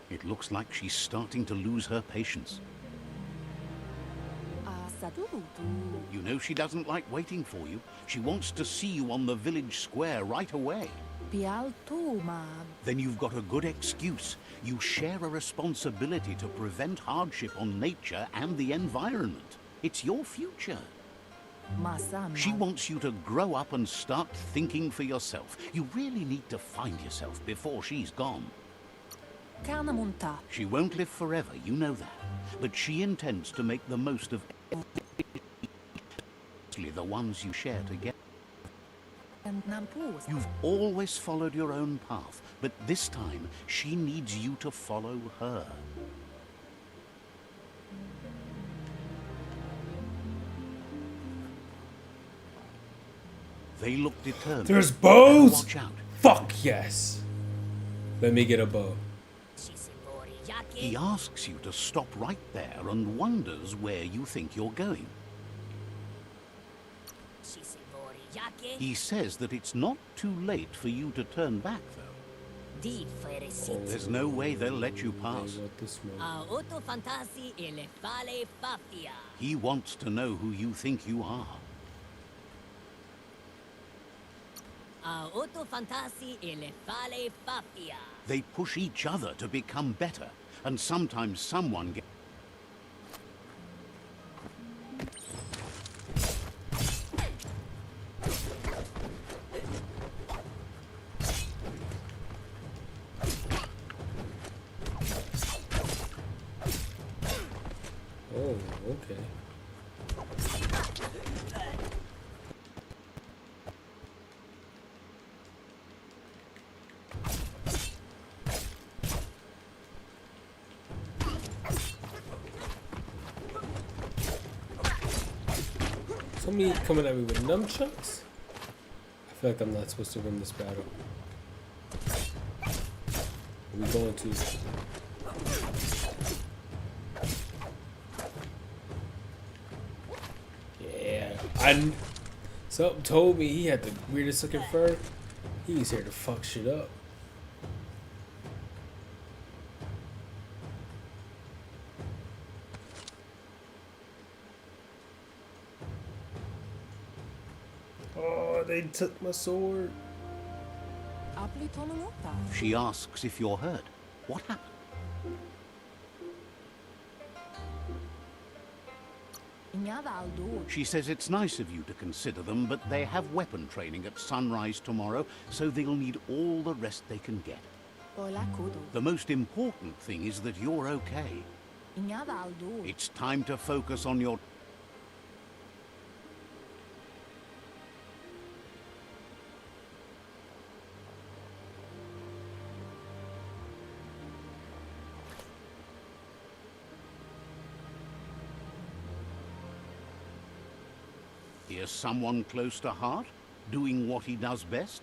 [SPEAKER 2] It looks like she's starting to lose her patience. You know she doesn't like waiting for you. She wants to see you on the village square right away. Then you've got a good excuse. You share a responsibility to prevent hardship on nature and the environment. It's your future. She wants you to grow up and start thinking for yourself. You really need to find yourself before she's gone. She won't live forever, you know that. But she intends to make the most of the ones you share together. You've always followed your own path, but this time she needs you to follow her. They look determined.
[SPEAKER 1] There's bows?
[SPEAKER 2] Watch out.
[SPEAKER 1] Fuck yes. Let me get a bow.
[SPEAKER 2] He asks you to stop right there and wonders where you think you're going. He says that it's not too late for you to turn back, though. There's no way they'll let you pass. He wants to know who you think you are. They push each other to become better, and sometimes someone gets...
[SPEAKER 1] Oh, okay. Somebody coming at me with nunchucks? I feel like I'm not supposed to win this battle. Are we going to? Yeah. Something told me he had the weirdest looking fur. He's here to fuck shit up. Oh, they took my sword.
[SPEAKER 2] She asks if you're hurt. What happened? She says it's nice of you to consider them, but they have weapon training at sunrise tomorrow, so they'll need all the rest they can get. The most important thing is that you're okay. It's time to focus on your... Here's someone close to heart, doing what he does best.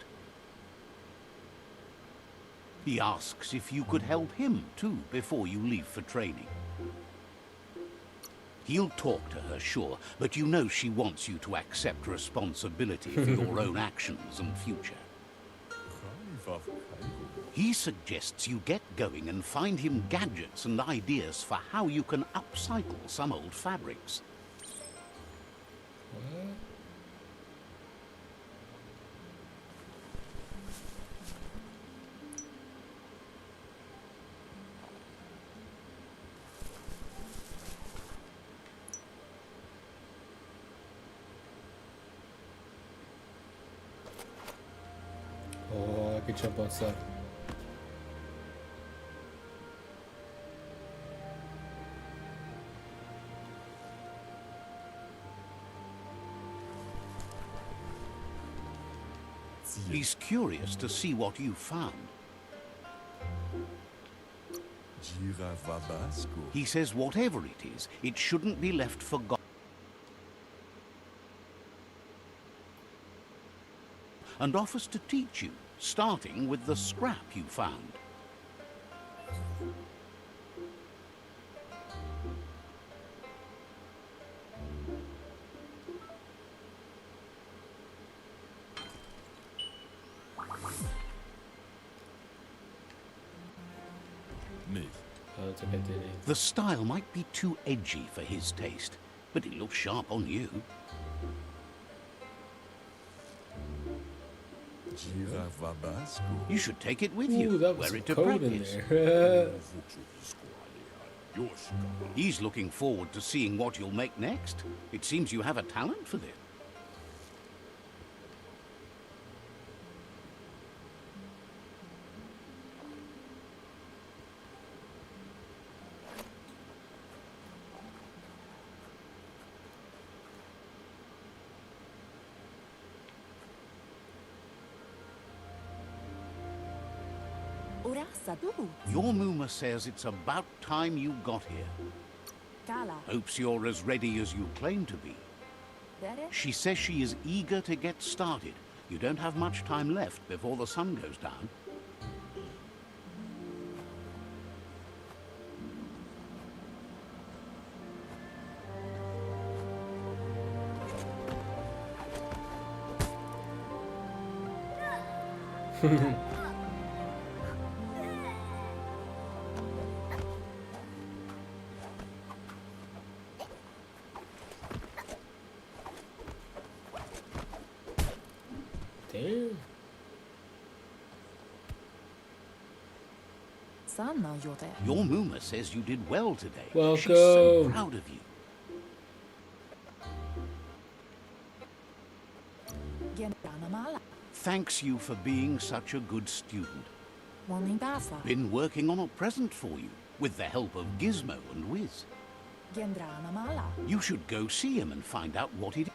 [SPEAKER 2] He asks if you could help him, too, before you leave for training. He'll talk to her, sure, but you know she wants you to accept responsibility for your own actions and future. He suggests you get going and find him gadgets and ideas for how you can upcycle some old fabrics.
[SPEAKER 1] What? could jump on stuff.
[SPEAKER 2] He's curious to see what you found. He says whatever it is, it shouldn't be left forgotten. And offers to teach you, starting with the scrap you found.
[SPEAKER 1] Oh, it's okay, did it?
[SPEAKER 2] The style might be too edgy for his taste, but it looks sharp on you. You should take it with
[SPEAKER 1] Ooh,
[SPEAKER 2] you,
[SPEAKER 1] that was
[SPEAKER 2] wear it
[SPEAKER 1] some
[SPEAKER 2] to
[SPEAKER 1] code in
[SPEAKER 2] practice.
[SPEAKER 1] there.
[SPEAKER 2] He's looking forward to seeing what you'll make next. It seems you have a talent for this. Your Muma says it's about time you got here. Hopes you're as ready as you claim to be. She says she is eager to get started. You don't have much time left before the sun goes down.
[SPEAKER 1] Damn.
[SPEAKER 2] Your Muma says you did well today.
[SPEAKER 1] Welcome.
[SPEAKER 2] She's so proud of you. Thanks you for being such a good student. Been working on a present for you, with the help of Gizmo and Wiz. You should go see him and find out what it is.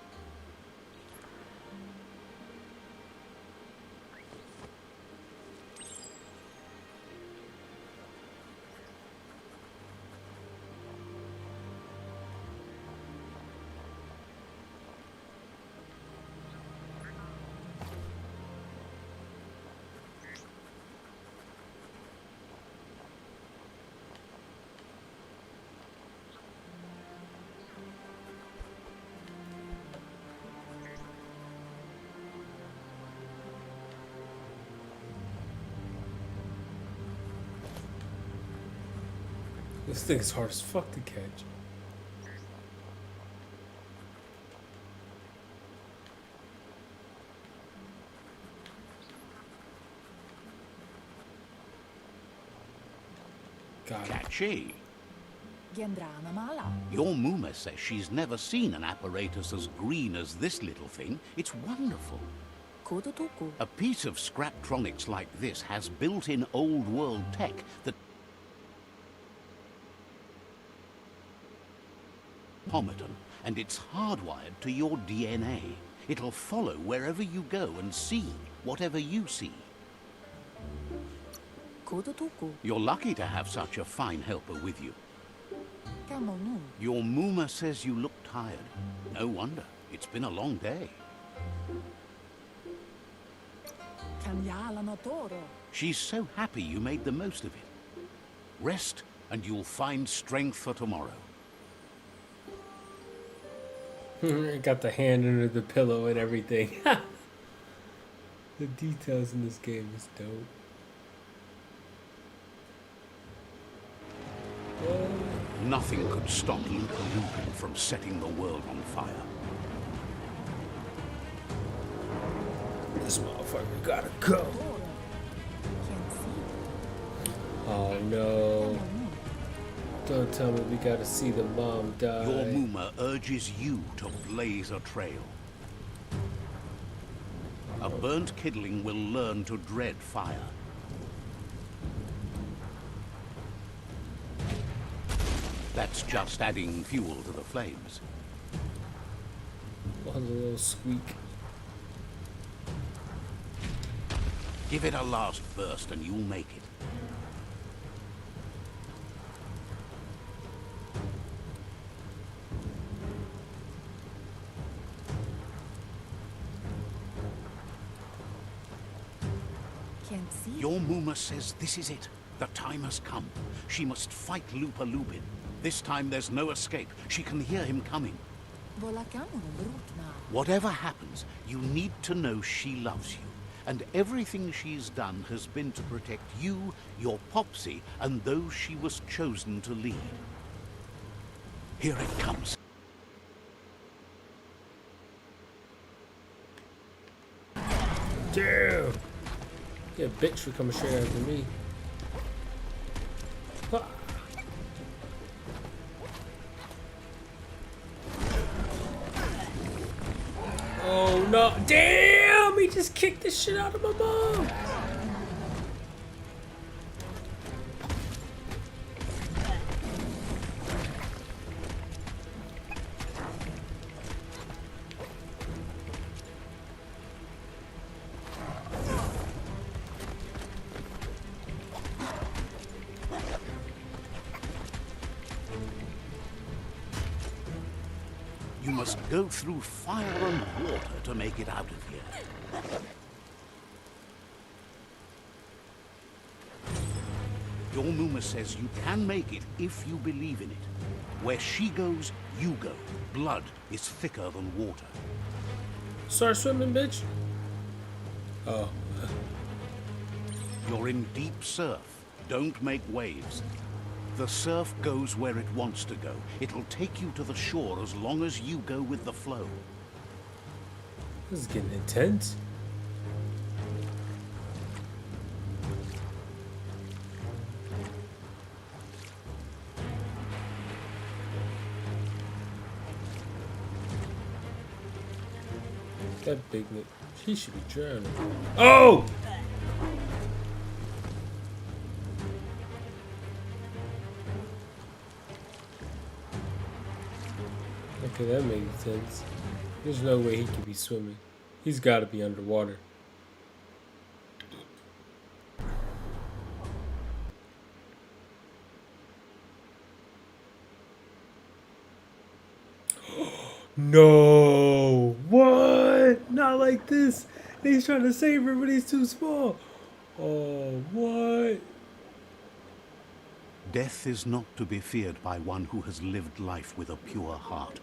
[SPEAKER 1] This thing is hard as fuck to catch. Got it.
[SPEAKER 2] Catchy. Your Muma says she's never seen an apparatus as green as this little thing. It's wonderful. A piece of scraptronics like this has built-in old-world tech that Biomutant, and it's hardwired to your DNA. It'll follow wherever you go and see whatever you see. You're lucky to have such a fine helper with you. Your Muma says you look tired. No wonder. It's been a long day. She's so happy you made the most of it. Rest, and you'll find strength for tomorrow.
[SPEAKER 1] Got the hand under the pillow and everything. The details in this game is dope.
[SPEAKER 2] Nothing could stop Luca Lupin from setting the world on fire.
[SPEAKER 1] This motherfucker gotta go. Oh no. Don't tell me we gotta see the mom die.
[SPEAKER 2] Your Muma urges you to blaze a trail. A burnt kidling will learn to dread fire. That's just adding fuel to the flames.
[SPEAKER 1] Oh, the little squeak.
[SPEAKER 2] Give it a last burst and you'll make it.
[SPEAKER 3] Can't see.
[SPEAKER 2] Your Muma says this is it. The time has come. She must fight Lupa Lupin. This time there's no escape. She can hear him coming. Whatever happens, you need to know she loves you. And everything she's done has been to protect you, your Popsy, and those she was chosen to lead. Here it comes.
[SPEAKER 1] Damn! Yeah, bitch for coming straight after me. Ah. Oh no! Damn! He just kicked the shit out of my mom!
[SPEAKER 2] You must go through fire and water to make it out of here. Your Muma says you can make it if you believe in it. Where she goes, you go. Blood is thicker than water.
[SPEAKER 1] Start swimming, bitch. Oh.
[SPEAKER 2] You're in deep surf. Don't make waves. The surf goes where it wants to go. It'll take you to the shore as long as you go with the flow.
[SPEAKER 1] This is getting intense. That big nigga, he should be drowning. Oh! Okay, that makes sense. There's no way he could be swimming. He's got to be underwater. No! What? Not like this. He's trying to save her, but he's too small. Oh, what?
[SPEAKER 2] Death is not to be feared by one who has lived life with a pure heart.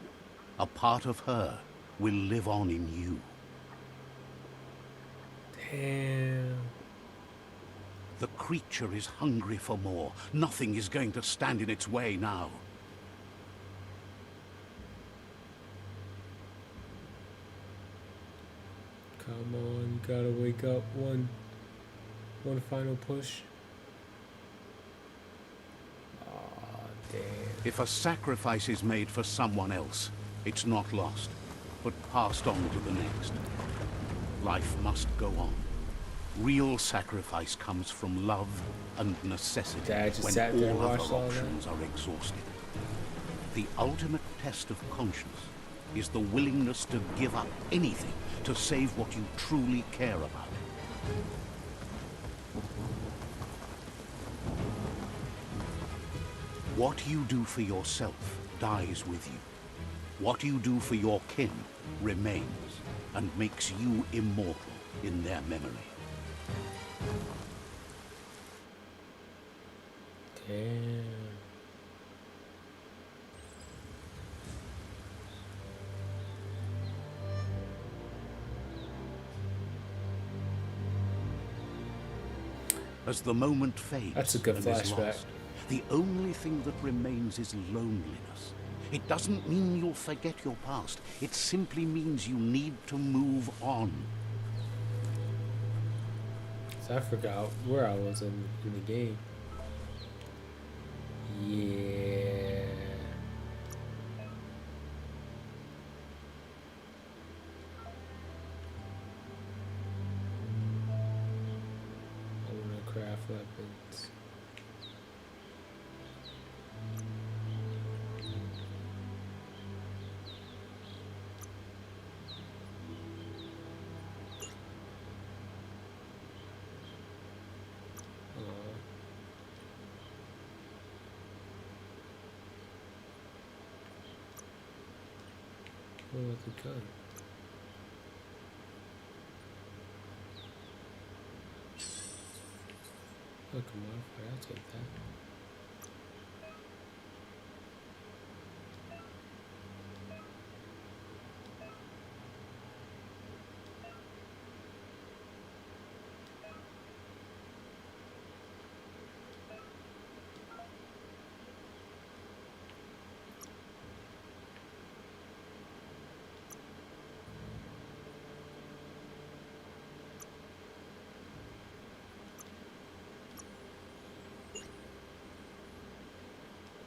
[SPEAKER 2] A part of her will live on in you.
[SPEAKER 1] Damn.
[SPEAKER 2] The creature is hungry for more. Nothing is going to stand in its way now.
[SPEAKER 1] Come on, you gotta wake up. One final push. Aw, damn.
[SPEAKER 2] If a sacrifice is made for someone else, it's not lost, but passed on to the next. Life must go on. Real sacrifice comes from love and necessity
[SPEAKER 1] Dad just
[SPEAKER 2] when
[SPEAKER 1] sat there and
[SPEAKER 2] all
[SPEAKER 1] watched
[SPEAKER 2] other
[SPEAKER 1] all that?
[SPEAKER 2] options are exhausted. The ultimate test of conscience is the willingness to give up anything to save what you truly care about. What you do for yourself dies with you. What you do for your kin remains and makes you immortal in their memory.
[SPEAKER 1] Damn.
[SPEAKER 2] As the moment fades
[SPEAKER 1] That's a good
[SPEAKER 2] and is
[SPEAKER 1] flashback.
[SPEAKER 2] lost, the only thing that remains is loneliness. It doesn't mean you'll forget your past. It simply means you need to move on.
[SPEAKER 1] So I forgot where I was in the game. Yeah. weapons. What with the gun? Look, a modifier, I'll take that.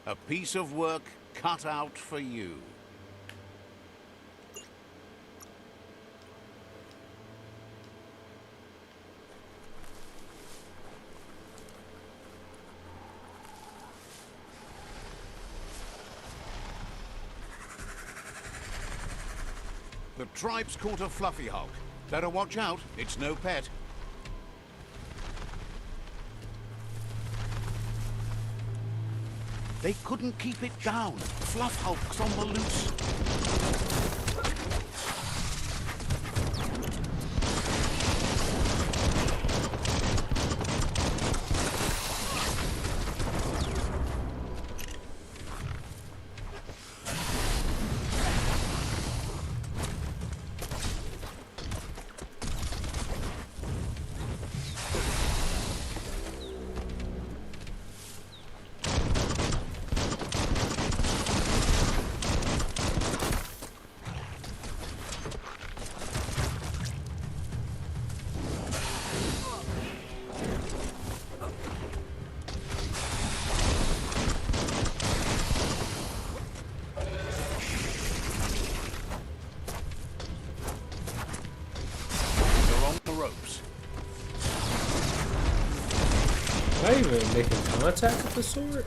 [SPEAKER 2] A piece of work cut out for you. The tribe's caught a fluffy hog. Better watch out, it's no pet. They couldn't keep it down. Fluff hulk's on the loose.
[SPEAKER 1] Not even making contact with the sword?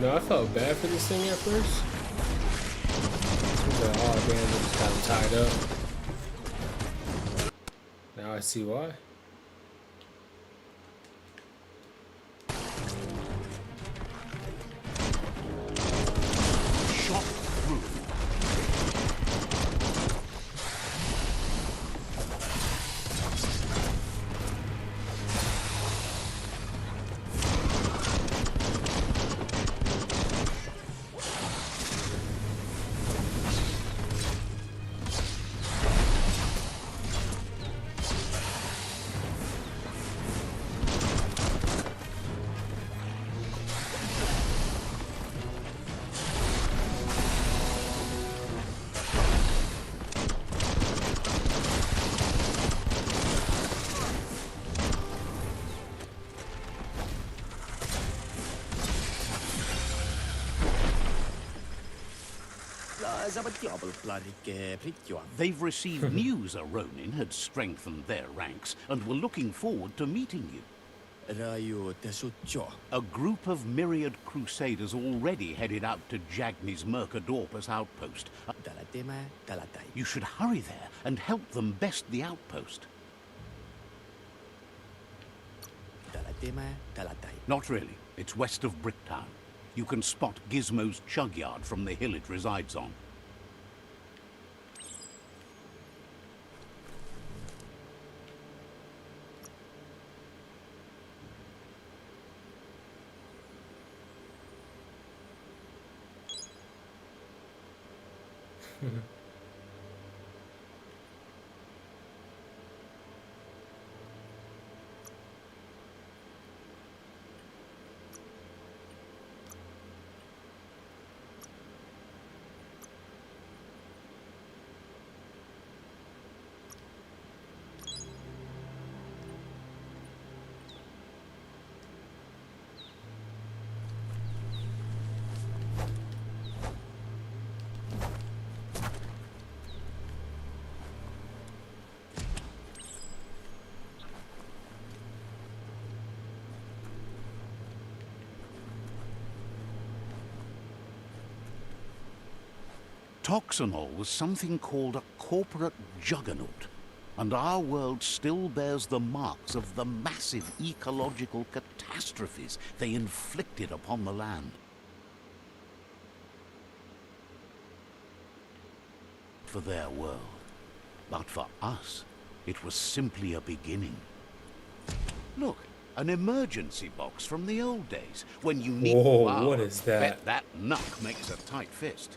[SPEAKER 1] No, I felt bad for this thing at first. I was like, oh damn, it just got tied up. Now I see why.
[SPEAKER 2] They've received news a Ronin had strengthened their ranks and were looking forward to meeting you. A group of myriad crusaders already headed out to Jagni's Mercadorpus outpost. You should hurry there and help them best the outpost. Not really. It's west of Bricktown. You can spot Gizmo's chug yard from the hill it resides on. Toxanol was something called a corporate juggernaut, and our world still bears the marks of the massive ecological catastrophes they inflicted upon the land. For their world, but for us, it was simply a beginning. Look, an emergency box from the old days, when you need
[SPEAKER 1] Whoa,
[SPEAKER 2] power.
[SPEAKER 1] what is that?
[SPEAKER 2] Bet that knuck makes a tight fist.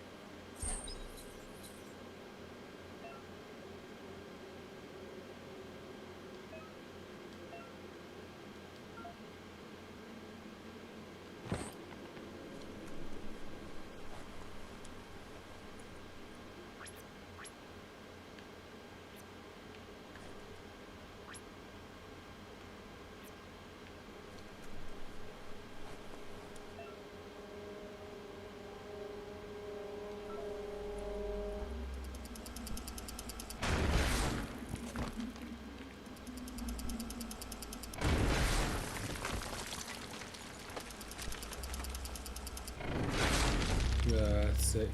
[SPEAKER 1] That's it.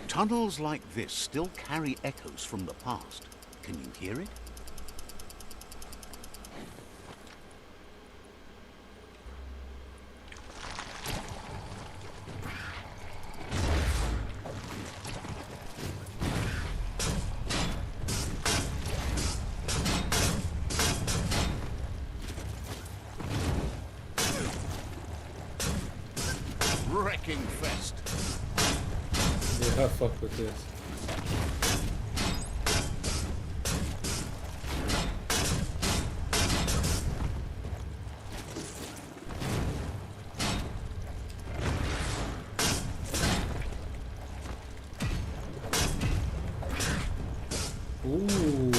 [SPEAKER 2] Tunnels like this still carry echoes from the past. Can you hear it? Wrecking fest.
[SPEAKER 1] Yeah, I fuck with this. Ooh,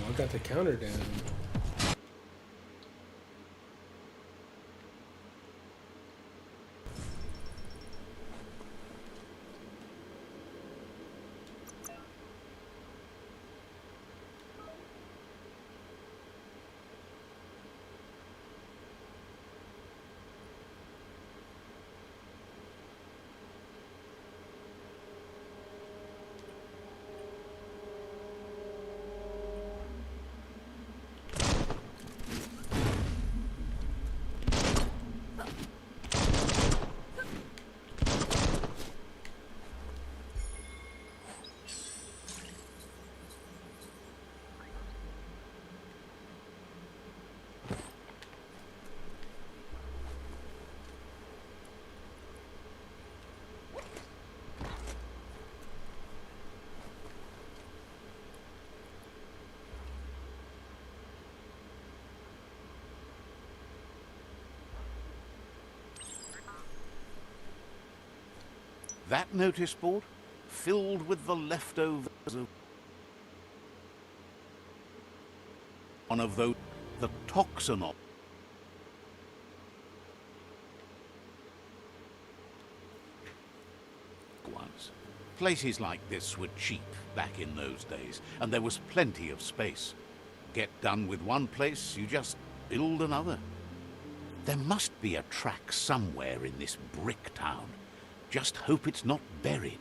[SPEAKER 1] I got the counter down.
[SPEAKER 2] That notice board, filled with the leftovers of one of those, the Toxanol. Ones. Places like this were cheap back in those days, and there was plenty of space. Get done with one place, you just build another. There must be a track somewhere in this brick town. Just hope it's not buried.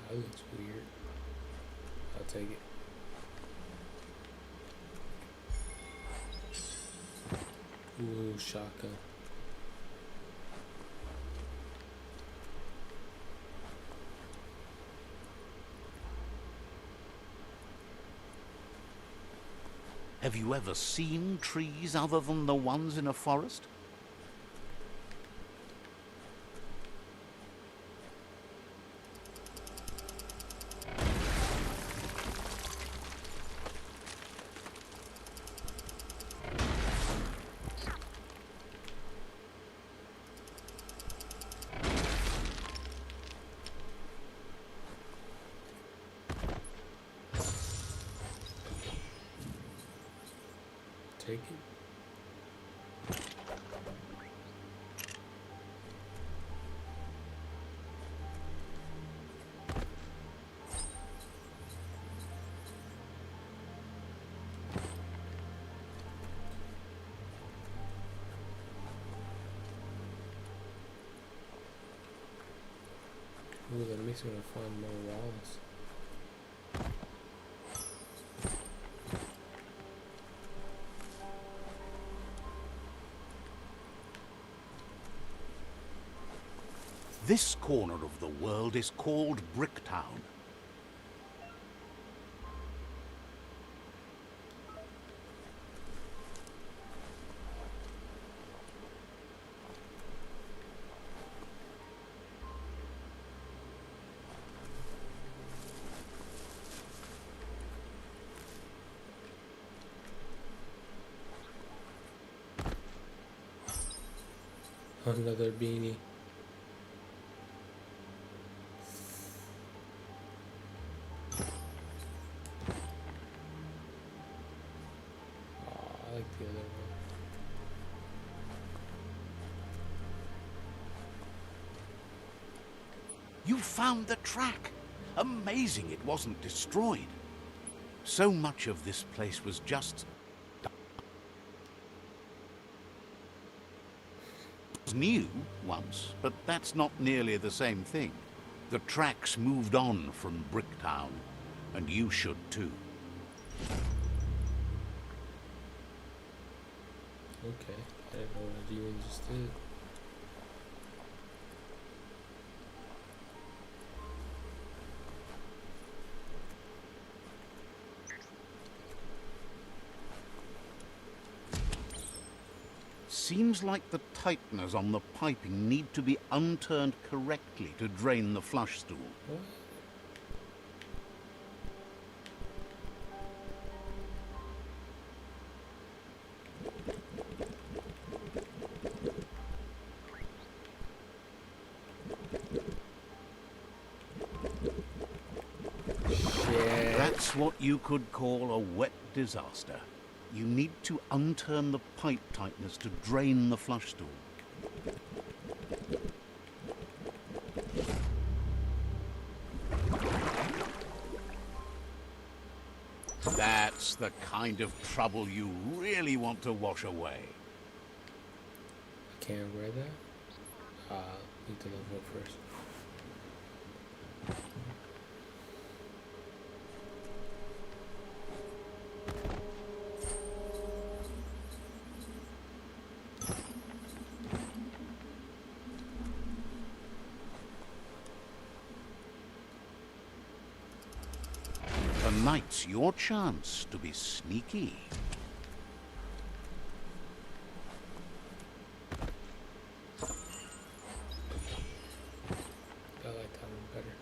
[SPEAKER 1] That looks weird. I'll take it. Ooh, shotgun.
[SPEAKER 2] Have you ever seen trees other than the ones in a forest?
[SPEAKER 1] take it. Ooh, that makes me want to find more walls.
[SPEAKER 2] This corner of the world is called Bricktown.
[SPEAKER 1] Another beanie. Oh, I like the other one.
[SPEAKER 2] You found the track! Amazing it wasn't destroyed. So much of this place was just... It was new once, but that's not nearly the same thing. The tracks moved on from Bricktown, and you should too.
[SPEAKER 1] Okay, I didn't know what you just did.
[SPEAKER 2] Seems like the tighteners on the piping need to be unturned correctly to drain the flush stool.
[SPEAKER 1] What? Shit.
[SPEAKER 2] That's what you could call a wet disaster. You need to unturn the pipe tighteners to drain the flush stool. That's the kind of trouble you really want to wash away.
[SPEAKER 1] I can't wear that? Need to level up first.
[SPEAKER 2] Tonight's your chance to be sneaky.
[SPEAKER 1] I like that one better.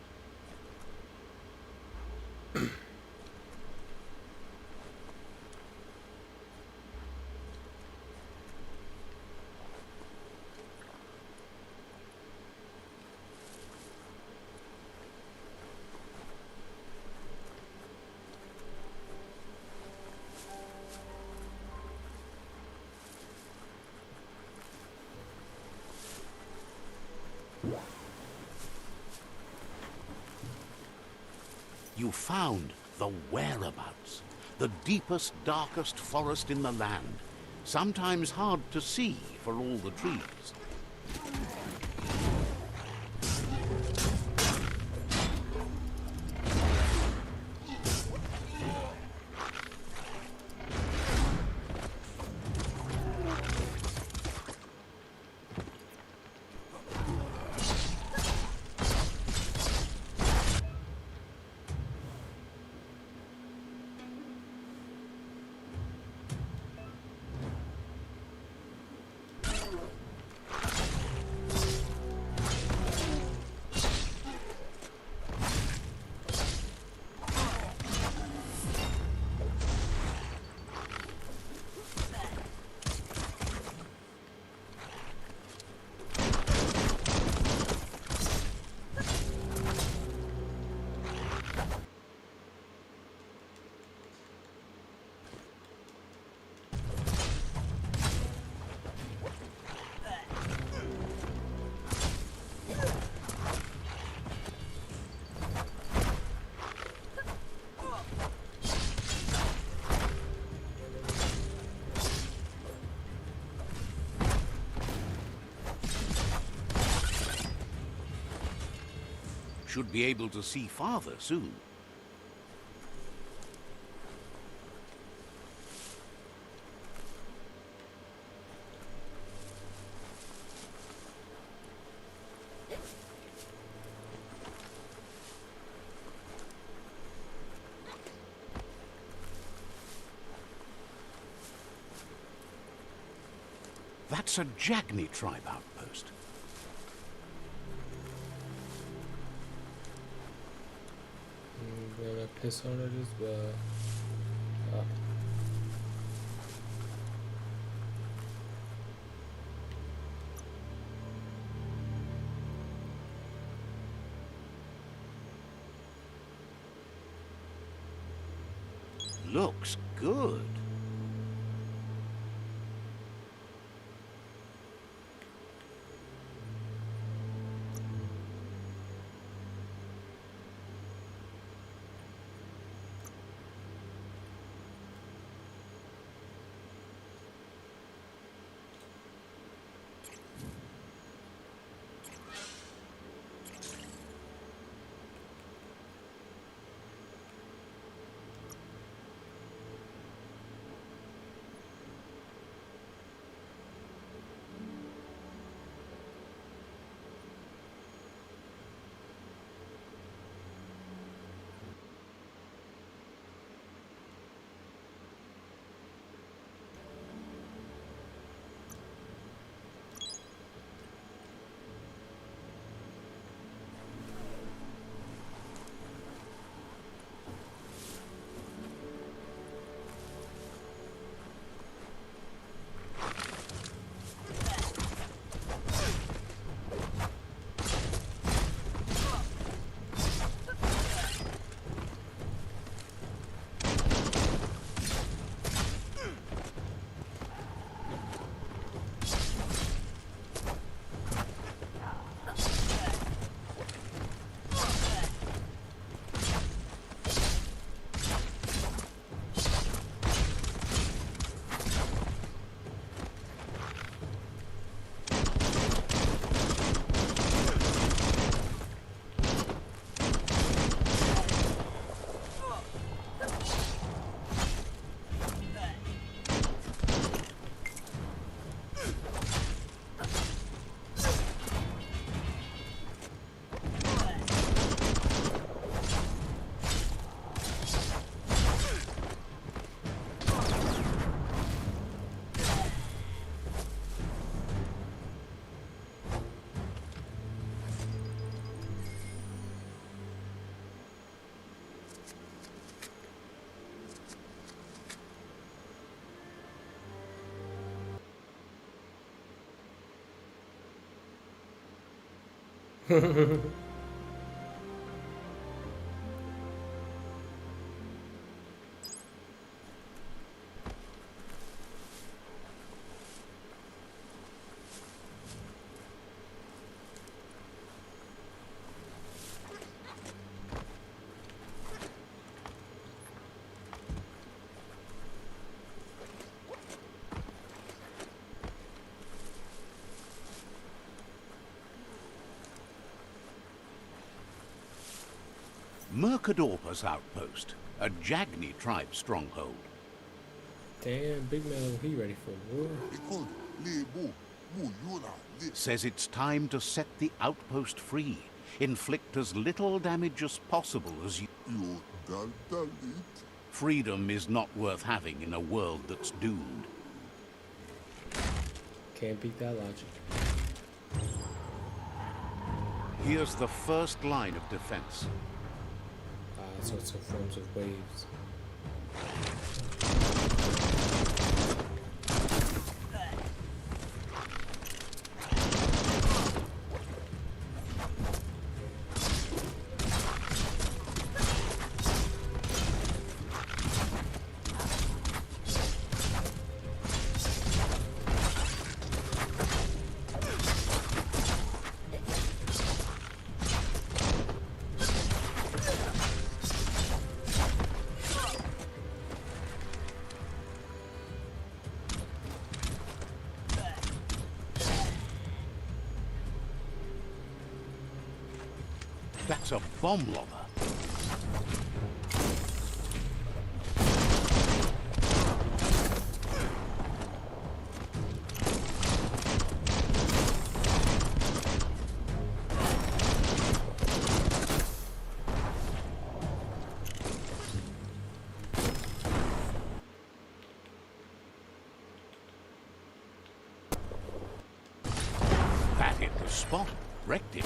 [SPEAKER 2] You found the whereabouts, the deepest, darkest forest in the land, sometimes hard to see for all the trees. should be able to see farther soon. That's a Jagni tribe outpost.
[SPEAKER 1] Gonna piss on it as well. Oh.
[SPEAKER 2] Looks good. Mercadorpa's outpost, a Jagni tribe stronghold.
[SPEAKER 1] Damn, Big Man, he ready for war.
[SPEAKER 2] Says it's time to set the outpost free. Inflict as little damage as possible as you... Freedom is not worth having in a world that's doomed.
[SPEAKER 1] Can't beat that logic.
[SPEAKER 2] Here's the first line of defense.
[SPEAKER 1] Sorts of forms of waves.
[SPEAKER 2] It's a bomb lobber. That hit the spot. Wrecked it.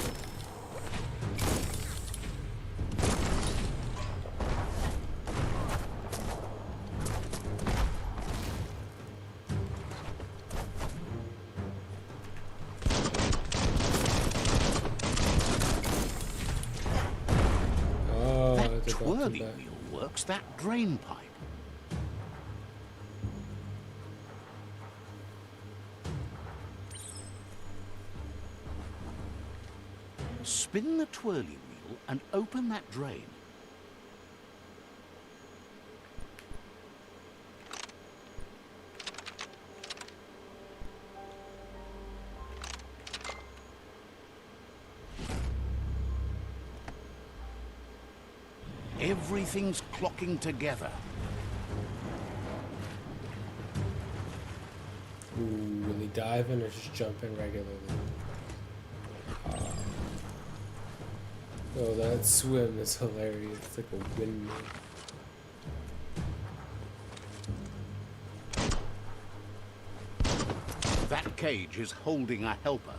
[SPEAKER 1] Oh,
[SPEAKER 2] That
[SPEAKER 1] it's about
[SPEAKER 2] twirly
[SPEAKER 1] to die.
[SPEAKER 2] wheel works that drain pipe. Spin the twirly wheel and open that drain. Everything's clocking together.
[SPEAKER 1] Ooh, really diving or just jumping regularly? Oh, that swim is hilarious. It's like a windmill.
[SPEAKER 2] That cage is holding a helper.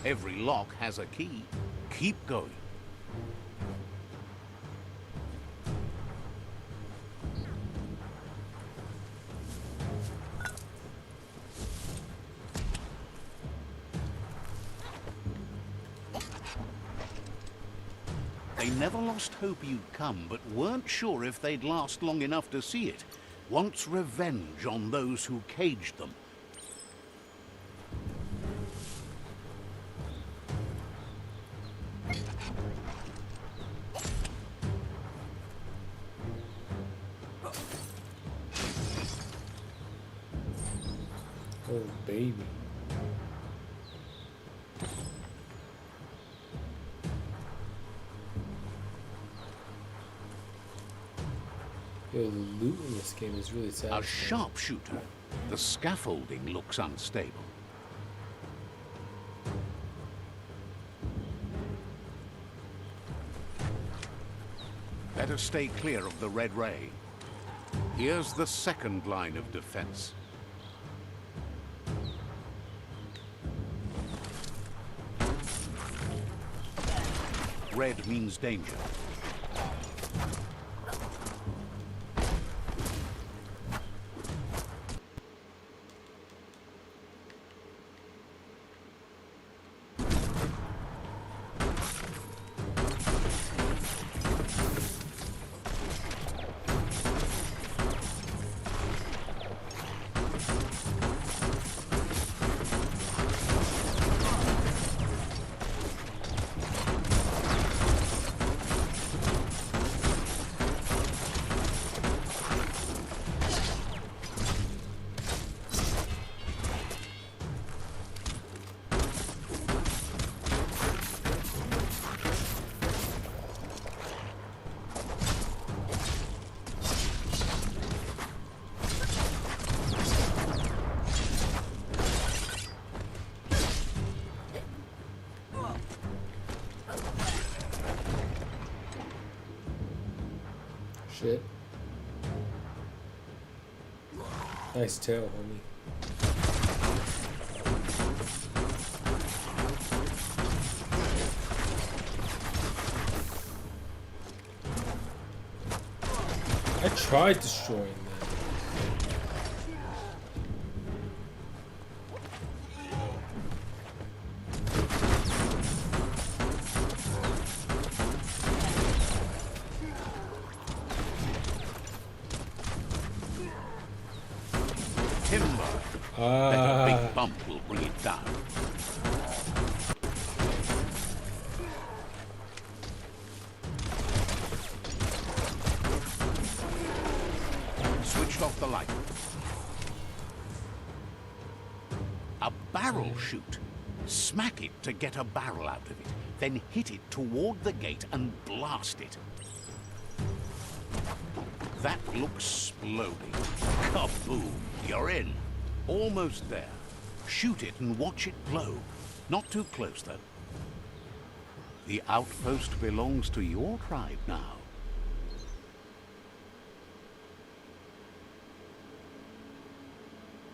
[SPEAKER 2] Every lock has a key. Keep going. They never lost hope you'd come, but weren't sure if they'd last long enough to see it. Wants revenge on those who caged them.
[SPEAKER 1] Oh, baby. Yo, the loot in this game is really sad.
[SPEAKER 2] A sharpshooter. The scaffolding looks unstable. Better stay clear of the red ray. Here's the second line of defense. Red means danger.
[SPEAKER 1] Shit. Nice tail, homie. tried destroying that.
[SPEAKER 2] Timber. Bet a big bump will bring it down. Switched off the light. A barrel shoot. Smack it to get a barrel out of it. Then hit it toward the gate and blast it. That looks sploding. Kaboom! You're in. Almost there. Shoot it and watch it blow. Not too close, though. The outpost belongs to your tribe now.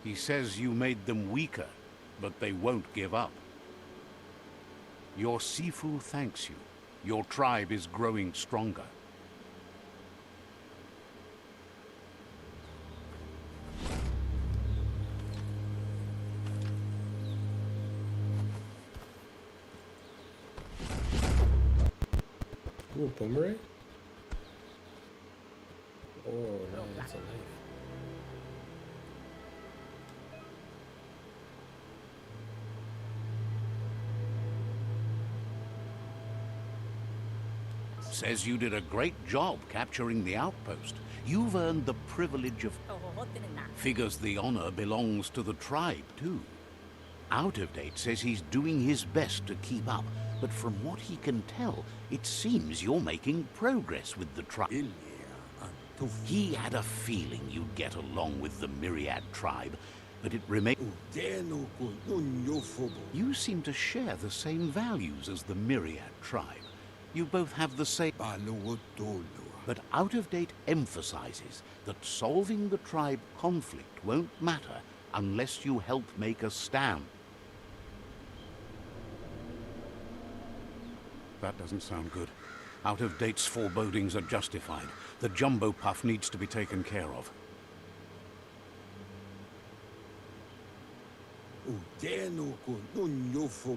[SPEAKER 2] He says you made them weaker, but they won't give up. Your Sifu thanks you. Your tribe is growing stronger.
[SPEAKER 1] Ooh, a boomerang? Oh, no, that's a knife.
[SPEAKER 2] Says you did a great job capturing the outpost. You've earned the privilege of... Figures the honor belongs to the tribe, too. Out of Date says he's doing his best to keep up, but from what he can tell, it seems you're making progress with the tribe. He had a feeling you'd get along with the Myriad tribe, but it remains... You seem to share the same values as the Myriad tribe. You both have the same... But Out of Date emphasizes that solving the tribe conflict won't matter unless you help make a stand. That doesn't sound good. Out of Date's forebodings are justified. The jumbo puff needs to be taken care of.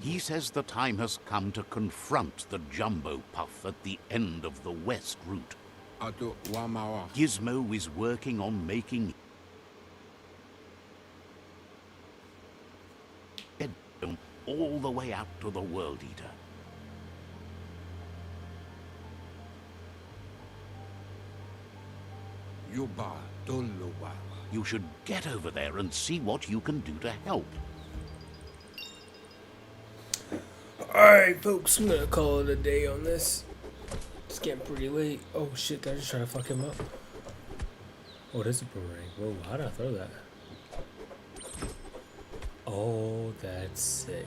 [SPEAKER 2] He says the time has come to confront the jumbo puff at the end of the west route. Gizmo is working on making it all the way out to the World Eater. You should get over there and see what you can do to help.
[SPEAKER 1] Alright, folks, I'm gonna call it a day on this. It's getting pretty late. Oh shit, did I just try to fuck him up? Oh, there's a boomerang. Whoa, how did I throw that? Oh, that's sick.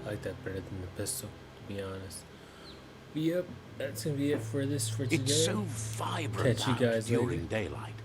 [SPEAKER 1] I like that better than the pistol, to be honest. But yep, that's gonna be it for this for today.
[SPEAKER 2] It's so vibrant
[SPEAKER 1] Catch you guys
[SPEAKER 2] during
[SPEAKER 1] later.
[SPEAKER 2] daylight.